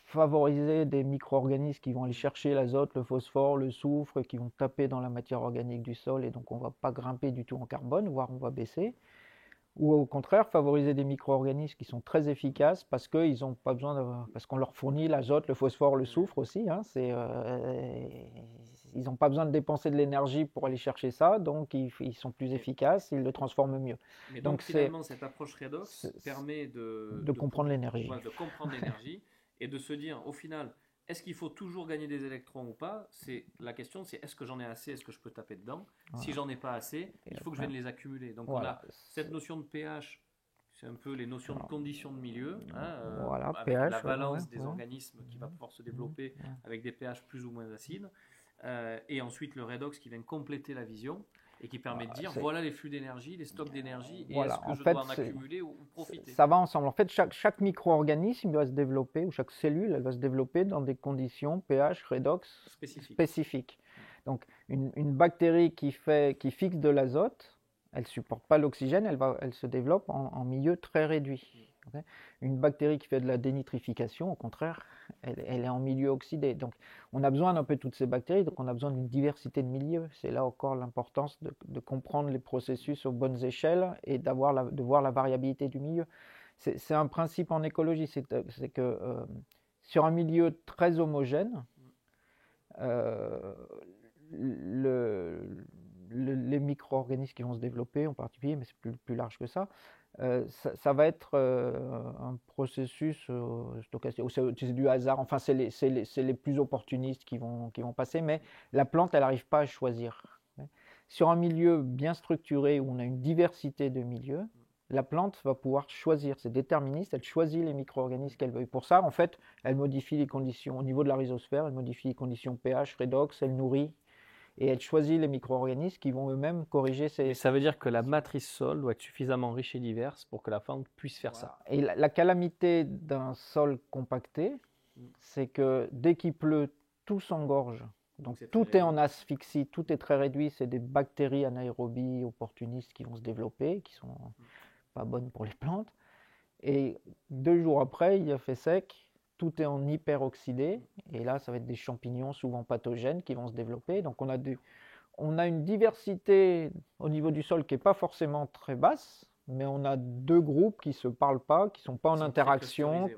S1: favoriser des micro-organismes qui vont aller chercher l'azote, le phosphore, le soufre, qui vont taper dans la matière organique du sol et donc on ne va pas grimper du tout en carbone, voire on va baisser. Ou au contraire, favoriser des micro-organismes qui sont très efficaces parce qu'ils n'ont pas besoin parce qu'on leur fournit l'azote, le phosphore, le soufre aussi. Hein, ils n'ont pas besoin de dépenser de l'énergie pour aller chercher ça, donc ils sont plus efficaces, ils le transforment mieux.
S3: Mais donc finalement, cette approche redox permet de
S1: comprendre l'énergie.
S3: De comprendre l'énergie et de se dire, au final, est-ce qu'il faut toujours gagner des électrons ou pas? La question, c'est est-ce que j'en ai assez? Est-ce que je peux taper dedans? Voilà. Si j'en ai pas assez, il faut que je vienne les accumuler. Donc voilà. On a cette notion de pH, c'est un peu les notions de conditions de milieu, hein,
S1: voilà,
S3: avec
S1: pH,
S3: la valence des organismes qui va pouvoir se développer avec des pH plus ou moins acides. Et ensuite le redox qui vient compléter la vision et qui permet de dire voilà les flux d'énergie, les stocks d'énergie, et est-ce que je dois en accumuler ou profiter?
S1: Ça va ensemble. En fait, chaque micro-organisme va se développer, ou chaque cellule, elle va se développer dans des conditions pH redox spécifiques. Donc, une bactérie qui fixe de l'azote, elle ne supporte pas l'oxygène, elle se développe en milieu très réduit. Okay. Une bactérie qui fait de la dénitrification, au contraire, elle est en milieu oxydé. Donc, on a besoin d'un peu de toutes ces bactéries, donc on a besoin d'une diversité de milieux. C'est là encore l'importance de comprendre les processus aux bonnes échelles et de voir la variabilité du milieu. C'est un principe en écologie, c'est que sur un milieu très homogène, les micro-organismes qui vont se développer en particulier, mais c'est plus large que ça, ça va être un processus stochastique, c'est du hasard, enfin c'est les plus opportunistes qui vont passer, mais la plante elle n'arrive pas à choisir. Sur un milieu bien structuré où on a une diversité de milieux, la plante va pouvoir choisir, c'est déterministe, elle choisit les micro-organismes qu'elle veut. Pour ça, en fait, elle modifie les conditions, au niveau de la rhizosphère, elle modifie les conditions pH, redox, elle nourrit, et elle choisit les micro-organismes qui vont eux-mêmes corriger ces...
S2: Et ça veut dire que la matrice sol doit être suffisamment riche et diverse pour que la plante puisse faire ça.
S1: Et la calamité d'un sol compacté, c'est que dès qu'il pleut, tout s'engorge. Donc tout est en asphyxie, tout est très réduit. C'est des bactéries anaérobies opportunistes qui vont se développer, qui sont pas bonnes pour les plantes. Et 2 jours après, il a fait sec, tout est en hyperoxydé, et là ça va être des champignons souvent pathogènes qui vont se développer. Donc on on a une diversité au niveau du sol qui n'est pas forcément très basse, mais on a deux groupes qui ne se parlent pas, qui ne sont pas en interaction,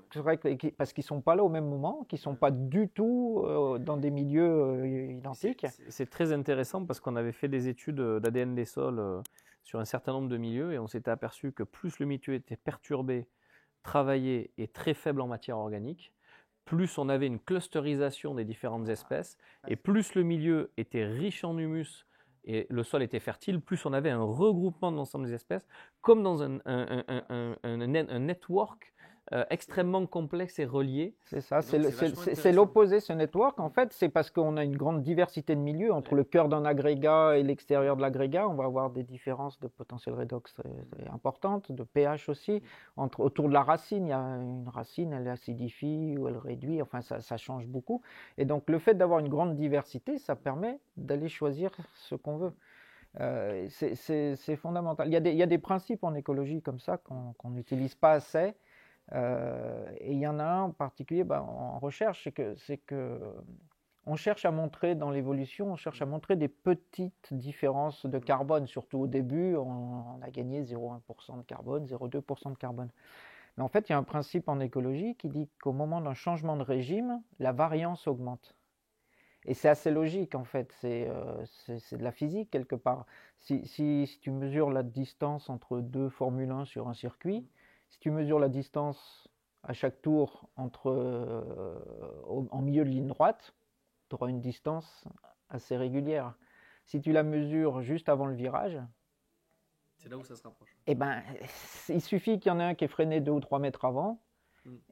S1: parce qu'ils ne sont pas là au même moment, qui ne sont pas du tout dans des milieux identiques.
S2: C'est très intéressant parce qu'on avait fait des études d'ADN des sols sur un certain nombre de milieux et on s'était aperçu que plus le milieu était perturbé, travaillé et très faible en matière organique, plus on avait une clusterisation des différentes espèces, et plus le milieu était riche en humus et le sol était fertile, plus on avait un regroupement de l'ensemble des espèces, comme dans un network extrêmement complexe et relié.
S1: C'est ça, c'est l'opposé, ce network. En fait, c'est parce qu'on a une grande diversité de milieux entre le cœur d'un agrégat et l'extérieur de l'agrégat. On va avoir des différences de potentiel redox très importantes, de pH aussi. Autour de la racine, il y a une racine, elle acidifie ou elle réduit, enfin ça change beaucoup. Et donc le fait d'avoir une grande diversité, ça permet d'aller choisir ce qu'on veut. C'est fondamental. Il y a des principes en écologie comme ça qu'on n'utilise pas assez. Et il y en a un en particulier en recherche, c'est que on cherche à montrer dans l'évolution, on cherche à montrer des petites différences de carbone, surtout au début, on a gagné 0,1% de carbone, 0,2% de carbone. Mais en fait, il y a un principe en écologie qui dit qu'au moment d'un changement de régime, la variance augmente. Et c'est assez logique en fait, c'est de la physique quelque part. Si tu mesures la distance entre deux Formule 1 sur un circuit, si tu mesures la distance à chaque tour en milieu de ligne droite, tu auras une distance assez régulière. Si tu la mesures juste avant le virage,
S3: c'est là où ça se rapproche.
S1: Eh ben, il suffit qu'il y en ait un qui est freiné 2 ou 3 mètres avant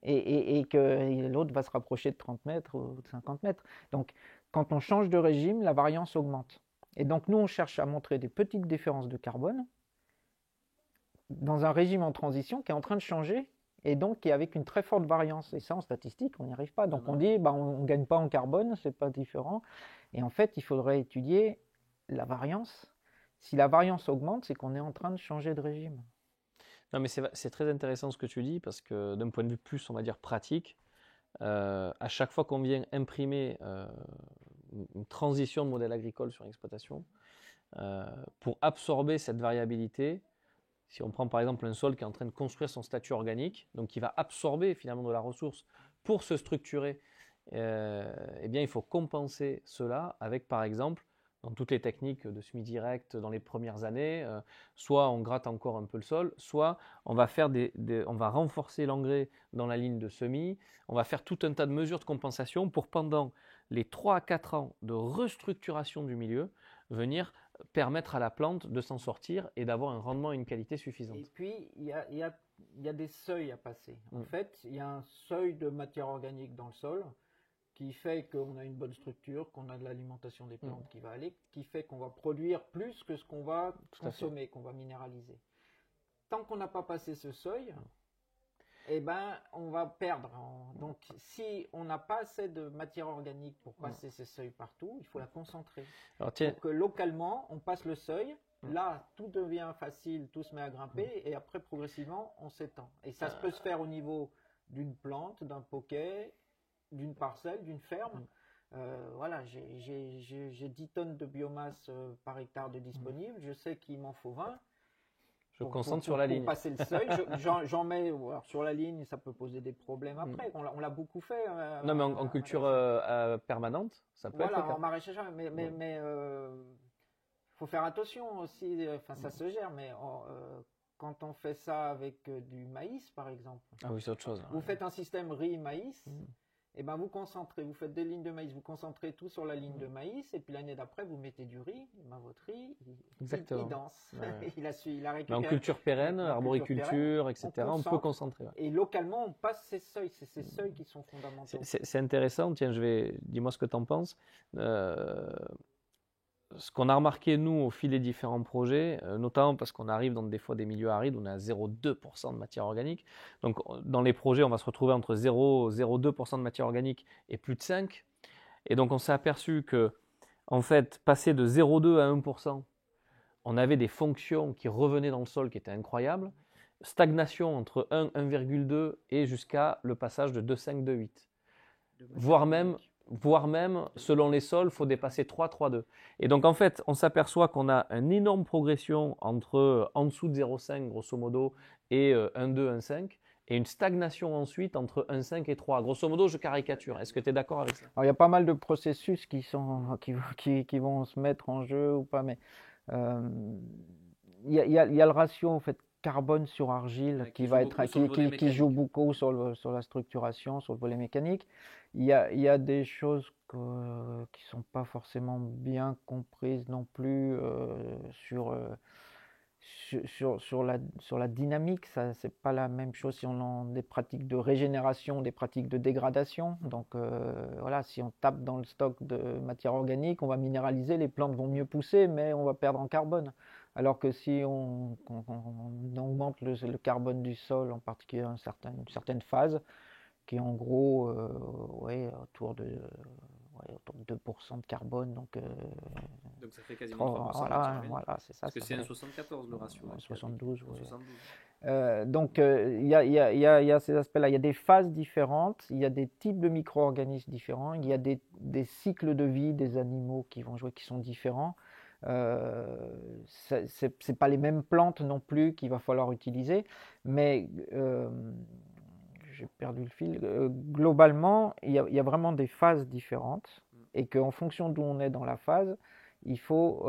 S1: et que l'autre va se rapprocher de 30 mètres ou de 50 mètres. Donc, quand on change de régime, la variance augmente. Et donc, nous, on cherche à montrer des petites différences de carbone dans un régime en transition qui est en train de changer et donc qui est avec une très forte variance. Et ça, en statistique, on n'y arrive pas. Donc on dit, on ne gagne pas en carbone, c'est pas différent. Et en fait, il faudrait étudier la variance. Si la variance augmente, c'est qu'on est en train de changer de régime.
S2: Non, mais c'est très intéressant ce que tu dis, parce que d'un point de vue plus, on va dire, pratique, à chaque fois qu'on vient imprimer une transition de modèle agricole sur une exploitation, pour absorber cette variabilité, si on prend par exemple un sol qui est en train de construire son statut organique, donc qui va absorber finalement de la ressource pour se structurer, eh bien il faut compenser cela avec par exemple, dans toutes les techniques de semis direct dans les premières années, soit on gratte encore un peu le sol, soit on va, on va renforcer l'engrais dans la ligne de semis, on va faire tout un tas de mesures de compensation pour pendant les 3 à 4 ans de restructuration du milieu, venir permettre à la plante de s'en sortir et d'avoir un rendement et une qualité suffisante.
S1: Et puis, il y a des seuils à passer. En fait, il y a un seuil de matière organique dans le sol qui fait qu'on a une bonne structure, qu'on a de l'alimentation des plantes qui va aller, qui fait qu'on va produire plus que ce qu'on va consommer, qu'on va minéraliser. Tant qu'on n'a pas passé ce seuil, eh ben, on va perdre. Donc, si on n'a pas assez de matière organique pour passer ces seuils partout, il faut la concentrer. Alors, pour que localement, on passe le seuil. Là, tout devient facile, tout se met à grimper, et après, progressivement, on s'étend. Et ça peut se faire au niveau d'une plante, d'un poquet, d'une parcelle, d'une ferme. Voilà, j'ai 10 tonnes de biomasse par hectare de disponible. Je sais qu'il m'en faut 20.
S2: Je concentre sur la ligne.
S1: Pour passer le seuil, j'en mets sur la ligne, ça peut poser des problèmes après. On l'a beaucoup fait.
S2: Non, mais en culture permanente, ça peut être le cas.
S1: En maraîchage, mais faut faire attention aussi. Enfin, ça se gère, mais quand on fait ça avec du maïs, par exemple.
S2: Ah oui, c'est autre chose.
S1: Vous faites un système riz-maïs. Et ben vous concentrez, vous faites des lignes de maïs, vous concentrez tout sur la ligne de maïs, et puis l'année d'après vous mettez du riz, et ben votre riz, il danse. Ouais. il a récupéré.
S2: Mais en culture pérenne, arboriculture, etc., on peut concentrer. Ouais.
S1: Et localement, on passe ces seuils, c'est ces seuils qui sont fondamentaux.
S2: C'est intéressant, tiens, dis-moi ce que tu en penses. Ce qu'on a remarqué, nous, au fil des différents projets, notamment parce qu'on arrive dans des fois des milieux arides où on a 0,2% de matière organique. Donc, dans les projets, on va se retrouver entre 0,02% de matière organique et plus de 5%. Et donc, on s'est aperçu que, en fait, passer de 0,2 à 1%, on avait des fonctions qui revenaient dans le sol qui étaient incroyables. Stagnation entre 1, 1,2 et jusqu'à le passage de 2,5, 2,8. Voire même voire même, selon les sols, il faut dépasser 3, 3,2. Et donc, en fait, on s'aperçoit qu'on a une énorme progression entre en dessous de 0,5, grosso modo, et 1,2, 1,5, et une stagnation ensuite entre 1,5 et 3. Grosso modo, je caricature. Est-ce que tu es d'accord avec ça?
S1: Alors, il y a pas mal de processus qui vont se mettre en jeu ou pas, mais il y a le ratio en fait carbone sur argile qui joue beaucoup sur la structuration, sur le volet mécanique. Il y a des choses qui ne sont pas forcément bien comprises non plus sur la dynamique. Ça, c'est pas la même chose si on a des pratiques de régénération, des pratiques de dégradation. Donc voilà, si on tape dans le stock de matière organique, on va minéraliser, les plantes vont mieux pousser, mais on va perdre en carbone. Alors que si on augmente le carbone du sol, en particulier une certaine phase, qui est en gros autour de 2% de carbone. Donc
S3: ça fait quasiment 3%.
S1: Voilà, c'est ça.
S3: Parce que c'est un 74 le ratio.
S1: 72.
S3: Ouais. 72.
S1: Donc il y a ces aspects-là. Il y a des phases différentes, il y a des types de micro-organismes différents, il y a des cycles de vie des animaux qui vont jouer qui sont différents. C'est pas les mêmes plantes non plus qu'il va falloir utiliser, mais j'ai perdu le fil. Globalement, il y a vraiment des phases différentes et qu'en fonction d'où on est dans la phase, il faut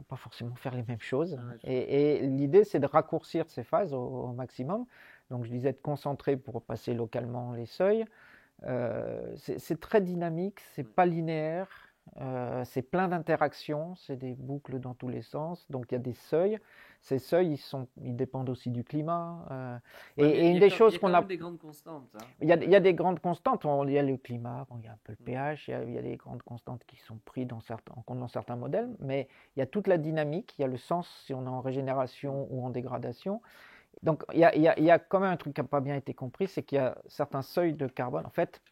S1: pas forcément faire les mêmes choses. Et l'idée, c'est de raccourcir ces phases au maximum. Donc, je disais de concentrer pour passer localement les seuils. C'est très dynamique, c'est pas linéaire. C'est plein d'interactions, c'est des boucles dans tous les sens, donc il y a des seuils. Ces seuils, ils dépendent aussi du climat.
S3: Et une des choses qu'on a. Il y a des grandes constantes. Hein.
S1: Il y a des grandes constantes. Il y a le climat, il y a un peu le pH, il y a des grandes constantes qui sont prises en compte dans certains modèles, mais il y a toute la dynamique, il y a le sens si on est en régénération ou en dégradation. Donc il y a quand même un truc qui n'a pas bien été compris, c'est qu'il y a certains seuils de carbone. En fait,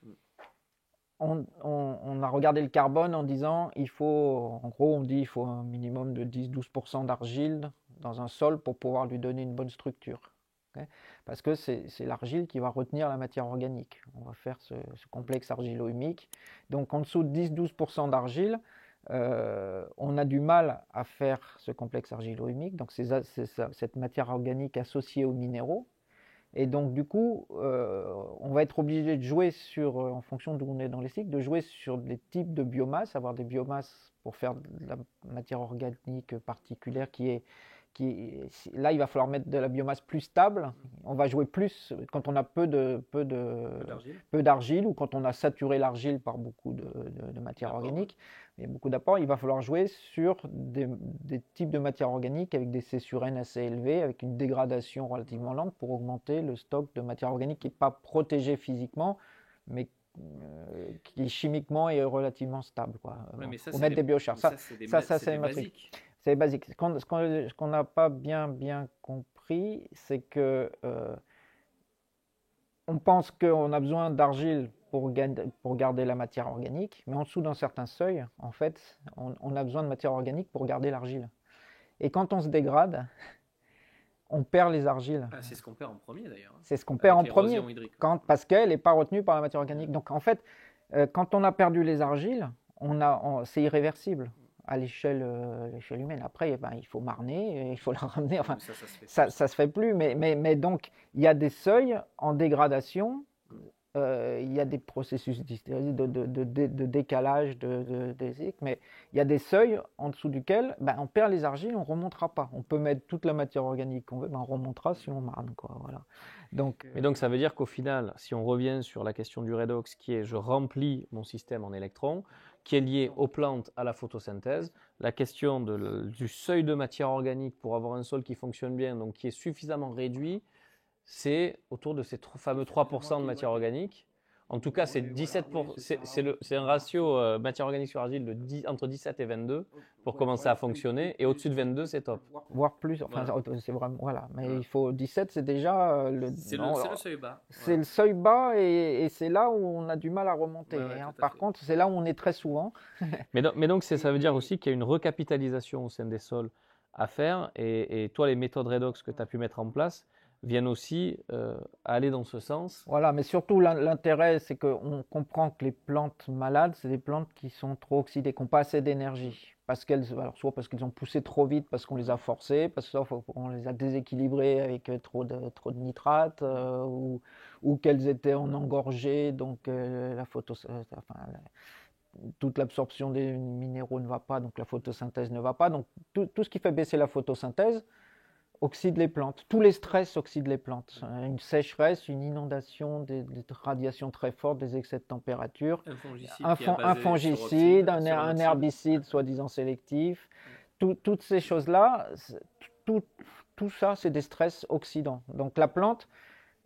S1: on a regardé le carbone en disant il faut un minimum de 10-12% d'argile dans un sol pour pouvoir lui donner une bonne structure. Okay, parce que c'est l'argile qui va retenir la matière organique. On va faire ce complexe argilo-humique. Donc en dessous de 10-12% d'argile, on a du mal à faire ce complexe argilo-humique. Donc c'est cette matière organique associée aux minéraux. Et donc, du coup, on va être obligé de jouer en fonction d'où on est dans les cycles, de jouer sur des types de biomasse, avoir des biomasses pour faire de la matière organique particulière là, il va falloir mettre de la biomasse plus stable. On va jouer plus quand on a peu d'argile ou quand on a saturé l'argile par beaucoup de matière organique. Il y a beaucoup d'apports. Il va falloir jouer sur des types de matière organique avec des C sur N assez élevés, avec une dégradation relativement lente pour augmenter le stock de matière organique qui n'est pas protégé physiquement, mais qui chimiquement est relativement stable. Pour mettre des biochars. Ça, c'est basique. C'est basique. Ce qu'on n'a pas bien compris, c'est que on pense qu'on a besoin d'argile pour garder la matière organique, mais en dessous d'un certain seuil, en fait, on a besoin de matière organique pour garder l'argile. Et quand on se dégrade, on perd les argiles.
S3: C'est ce qu'on perd en premier d'ailleurs.
S1: C'est ce qu'on perd en premier, parce qu'elle n'est pas retenue par la matière organique. Donc en fait, quand on a perdu les argiles, c'est irréversible à l'échelle humaine. Après, il faut marner, il faut la ramener. Enfin, ça se fait plus. Mais donc, il y a des seuils en dégradation. Il y a des processus de décalage des cycles, mais il y a des seuils en dessous duquel on perd les argiles, on ne remontera pas. On peut mettre toute la matière organique qu'on veut, on remontera si on marne. Voilà.
S2: Mais donc ça veut dire qu'au final, si on revient sur la question du redox, qui est je remplis mon système en électrons, qui est lié aux plantes, à la photosynthèse, la question du seuil de matière organique pour avoir un sol qui fonctionne bien, donc qui est suffisamment réduit, c'est autour de ces fameux 3% de matière organique. En tout cas, c'est 17%, c'est un ratio matière organique sur argile entre 17 et 22 pour commencer à fonctionner. Et au-dessus de 22, c'est top.
S1: Voire plus. Enfin, c'est vraiment, voilà. Mais il faut 17, c'est déjà le
S3: seuil bas.
S1: C'est le seuil bas et c'est là où on a du mal à remonter. Par contre, c'est là où on est très souvent.
S2: mais donc, ça veut dire aussi qu'il y a une recapitalisation au sein des sols à faire. Et toi, les méthodes redox que tu as pu mettre en place, viennent aussi aller dans ce sens.
S1: Voilà, mais surtout l'intérêt, c'est qu'on comprend que les plantes malades, c'est des plantes qui sont trop oxydées, qui n'ont pas assez d'énergie. Soit parce qu'elles ont poussé trop vite, parce qu'on les a forcées, parce qu'on les a déséquilibrées avec trop de nitrates, ou qu'elles étaient en engorgées, donc toute l'absorption des minéraux ne va pas, donc la photosynthèse ne va pas. Donc tout ce qui fait baisser la photosynthèse oxyde les plantes. Tous les stress oxydent les plantes. Une sécheresse, une inondation, des radiations très fortes, des excès de température, un fongicide, un herbicide soi-disant sélectif. Toutes ces choses-là, tout ça, c'est des stress oxydants. Donc la plante,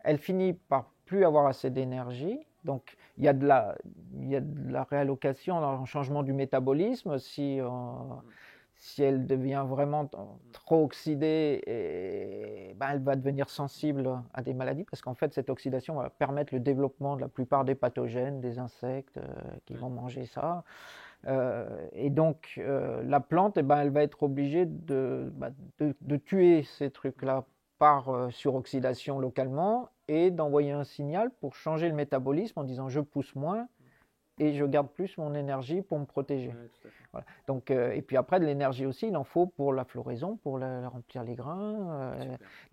S1: elle finit par plus avoir assez d'énergie. Donc il y a de la réallocation, un changement du métabolisme. Si elle devient vraiment trop oxydée, elle va devenir sensible à des maladies, parce qu'en fait, cette oxydation va permettre le développement de la plupart des pathogènes, des insectes qui vont manger ça. Et donc, la plante, elle va être obligée de tuer ces trucs-là par suroxydation localement et d'envoyer un signal pour changer le métabolisme en disant je pousse moins et je garde plus mon énergie pour me protéger.
S3: Ouais,
S1: voilà. Donc, et puis après, de l'énergie aussi, il en faut pour la floraison, pour remplir les grains.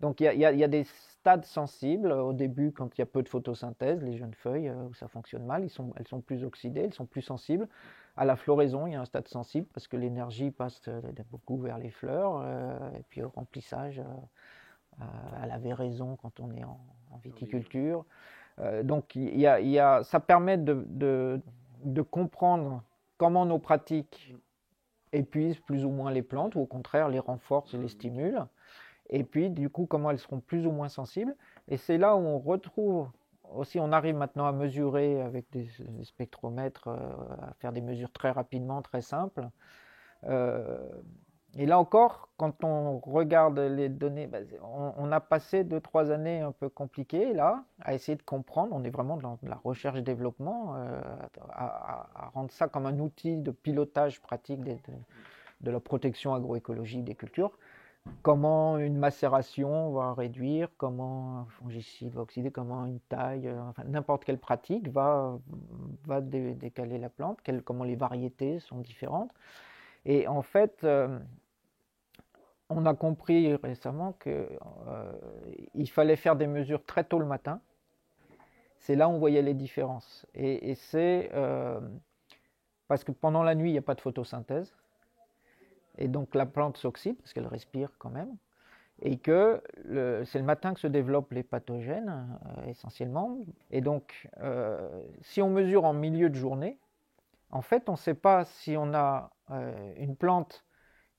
S1: Donc il y a des stades sensibles. Au début, quand il y a peu de photosynthèse, les jeunes feuilles, où ça fonctionne mal, elles sont plus oxydées, elles sont plus sensibles. À la floraison, il y a un stade sensible parce que l'énergie passe beaucoup vers les fleurs, et puis au remplissage, à la véraison quand on est en viticulture. Donc ça permet de comprendre comment nos pratiques épuisent plus ou moins les plantes, ou au contraire les renforcent et les stimulent. Et puis du coup, comment elles seront plus ou moins sensibles. Et c'est là où on retrouve aussi, on arrive maintenant à mesurer avec des spectromètres, à faire des mesures très rapidement, très simples. Et là encore, quand on regarde les données, on a passé 2-3 années un peu compliquées là, à essayer de comprendre. On est vraiment dans la recherche-développement, à rendre ça comme un outil de pilotage pratique de la protection agroécologique des cultures. Comment une macération va réduire, comment un fongicide va oxyder, comment une taille, enfin, n'importe quelle pratique va décaler la plante, comment les variétés sont différentes. Et en fait, on a compris récemment qu'il fallait faire des mesures très tôt le matin. C'est là où on voyait les différences. Et c'est parce que pendant la nuit, il n'y a pas de photosynthèse. Et donc la plante s'oxyde, parce qu'elle respire quand même. Et que c'est le matin que se développent les pathogènes, essentiellement. Et donc, si on mesure en milieu de journée, en fait, on ne sait pas si on a une plante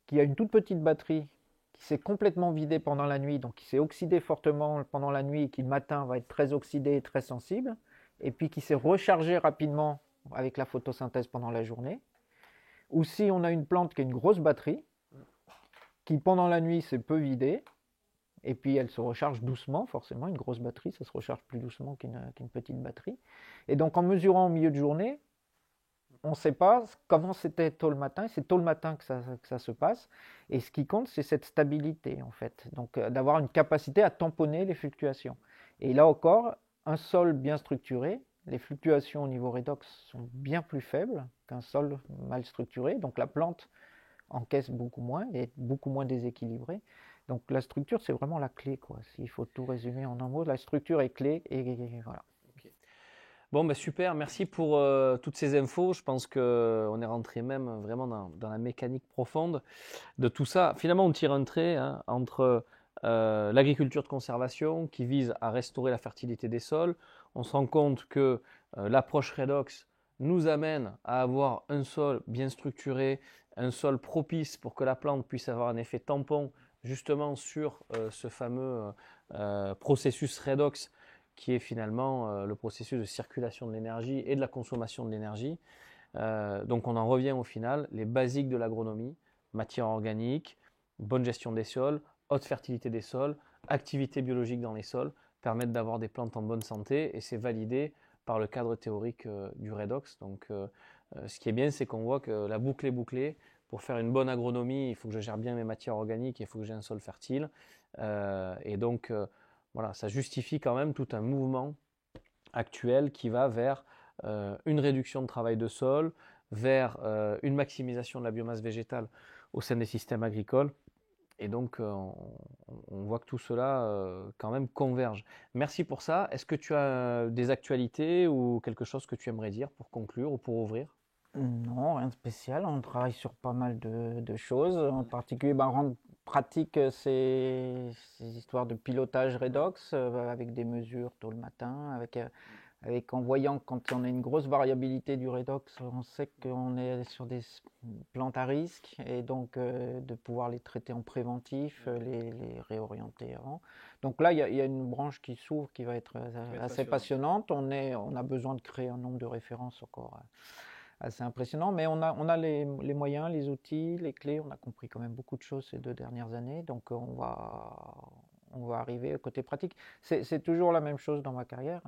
S1: qui a une toute petite batterie, qui s'est complètement vidée pendant la nuit, donc qui s'est oxydée fortement pendant la nuit et qui le matin va être très oxydée et très sensible, et puis qui s'est rechargée rapidement avec la photosynthèse pendant la journée. Ou si on a une plante qui a une grosse batterie, qui pendant la nuit s'est peu vidée, et puis elle se recharge doucement, forcément, une grosse batterie, ça se recharge plus doucement qu'une petite batterie. Et donc en mesurant au milieu de journée, on ne sait pas comment c'était tôt le matin, c'est tôt le matin que ça se passe, et ce qui compte, c'est cette stabilité, en fait, donc d'avoir une capacité à tamponner les fluctuations. Et là encore, un sol bien structuré, les fluctuations au niveau redox sont bien plus faibles qu'un sol mal structuré, donc la plante encaisse beaucoup moins et est beaucoup moins déséquilibrée. Donc la structure, c'est vraiment la clé, quoi. S'il faut tout résumer en un mot, la structure est clé, et voilà.
S2: Bon, ben super, merci pour toutes ces infos. Je pense qu'on est rentré même vraiment dans la mécanique profonde de tout ça. Finalement, on tire un trait entre l'agriculture de conservation qui vise à restaurer la fertilité des sols. On se rend compte que l'approche redox nous amène à avoir un sol bien structuré, un sol propice pour que la plante puisse avoir un effet tampon justement sur ce fameux processus redox qui est finalement le processus de circulation de l'énergie et de la consommation de l'énergie. Donc on en revient au final, les basiques de l'agronomie, matière organique, bonne gestion des sols, haute fertilité des sols, activité biologique dans les sols, permettent d'avoir des plantes en bonne santé, et c'est validé par le cadre théorique du redox. Donc ce qui est bien, c'est qu'on voit que la boucle est bouclée. Pour faire une bonne agronomie, il faut que je gère bien mes matières organiques, il faut que j'ai un sol fertile. Et donc voilà, ça justifie quand même tout un mouvement actuel qui va vers une réduction de travail de sol, vers une maximisation de la biomasse végétale au sein des systèmes agricoles. Et donc, on voit que tout cela quand même converge. Merci pour ça. Est-ce que tu as des actualités ou quelque chose que tu aimerais dire pour conclure ou pour ouvrir?
S1: Non, rien de spécial. On travaille sur pas mal de choses. En particulier, rendre pratique ces histoires de pilotage redox avec des mesures tôt le matin, en voyant que quand on a une grosse variabilité du redox, on sait qu'on est sur des plantes à risque et donc de pouvoir les traiter en préventif, les réorienter avant. Donc là, il y a une branche qui s'ouvre qui va être assez passionnante. On a besoin de créer un nombre de références encore assez impressionnant, mais on a les moyens, les outils, les clés. On a compris quand même beaucoup de choses ces 2 dernières années, donc on va arriver au côté pratique. C'est toujours la même chose dans ma carrière.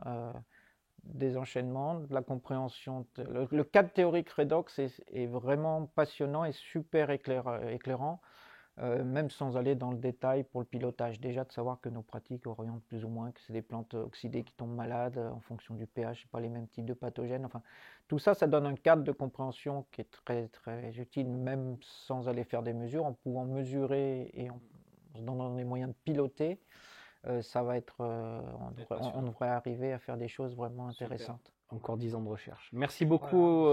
S1: Des enchaînements, de la compréhension. Le cadre théorique redox est vraiment passionnant et super éclairant, même sans aller dans le détail pour le pilotage. Déjà de savoir que nos pratiques orientent plus ou moins, que c'est des plantes oxydées qui tombent malades en fonction du pH, c'est pas les mêmes types de pathogènes. Enfin, tout ça, ça donne un cadre de compréhension qui est très très utile, même sans aller faire des mesures, en pouvant mesurer et en se donnant les moyens de piloter. Ça va être, on devrait arriver à faire des choses vraiment intéressantes.
S2: Encore 10 ans de recherche. Merci beaucoup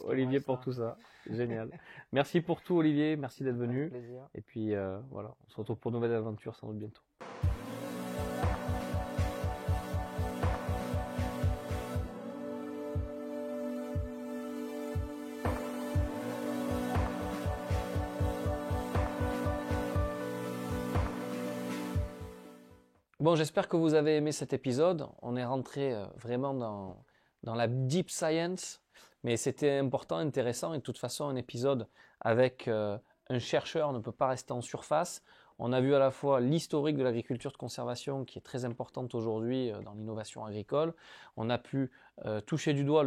S2: Olivier pour tout ça. Génial. Merci pour tout Olivier, merci d'être venu.
S1: Avec plaisir.
S2: Et puis voilà, on se retrouve pour de nouvelles aventures sans doute bientôt. Bon, j'espère que vous avez aimé cet épisode. On est rentré vraiment dans la deep science, mais c'était important, intéressant. Et de toute façon, un épisode avec un chercheur ne peut pas rester en surface. On a vu à la fois l'historique de l'agriculture de conservation qui est très importante aujourd'hui dans l'innovation agricole. On a pu toucher du doigt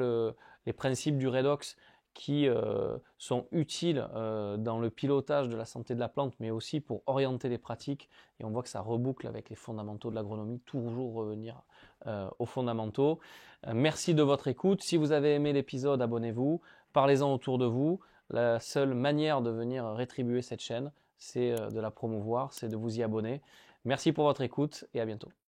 S2: les principes du redox qui sont utiles dans le pilotage de la santé de la plante, mais aussi pour orienter les pratiques. Et on voit que ça reboucle avec les fondamentaux de l'agronomie, toujours revenir aux fondamentaux. Merci de votre écoute. Si vous avez aimé l'épisode, abonnez-vous, parlez-en autour de vous. La seule manière de venir rétribuer cette chaîne, c'est de la promouvoir, c'est de vous y abonner. Merci pour votre écoute et à bientôt.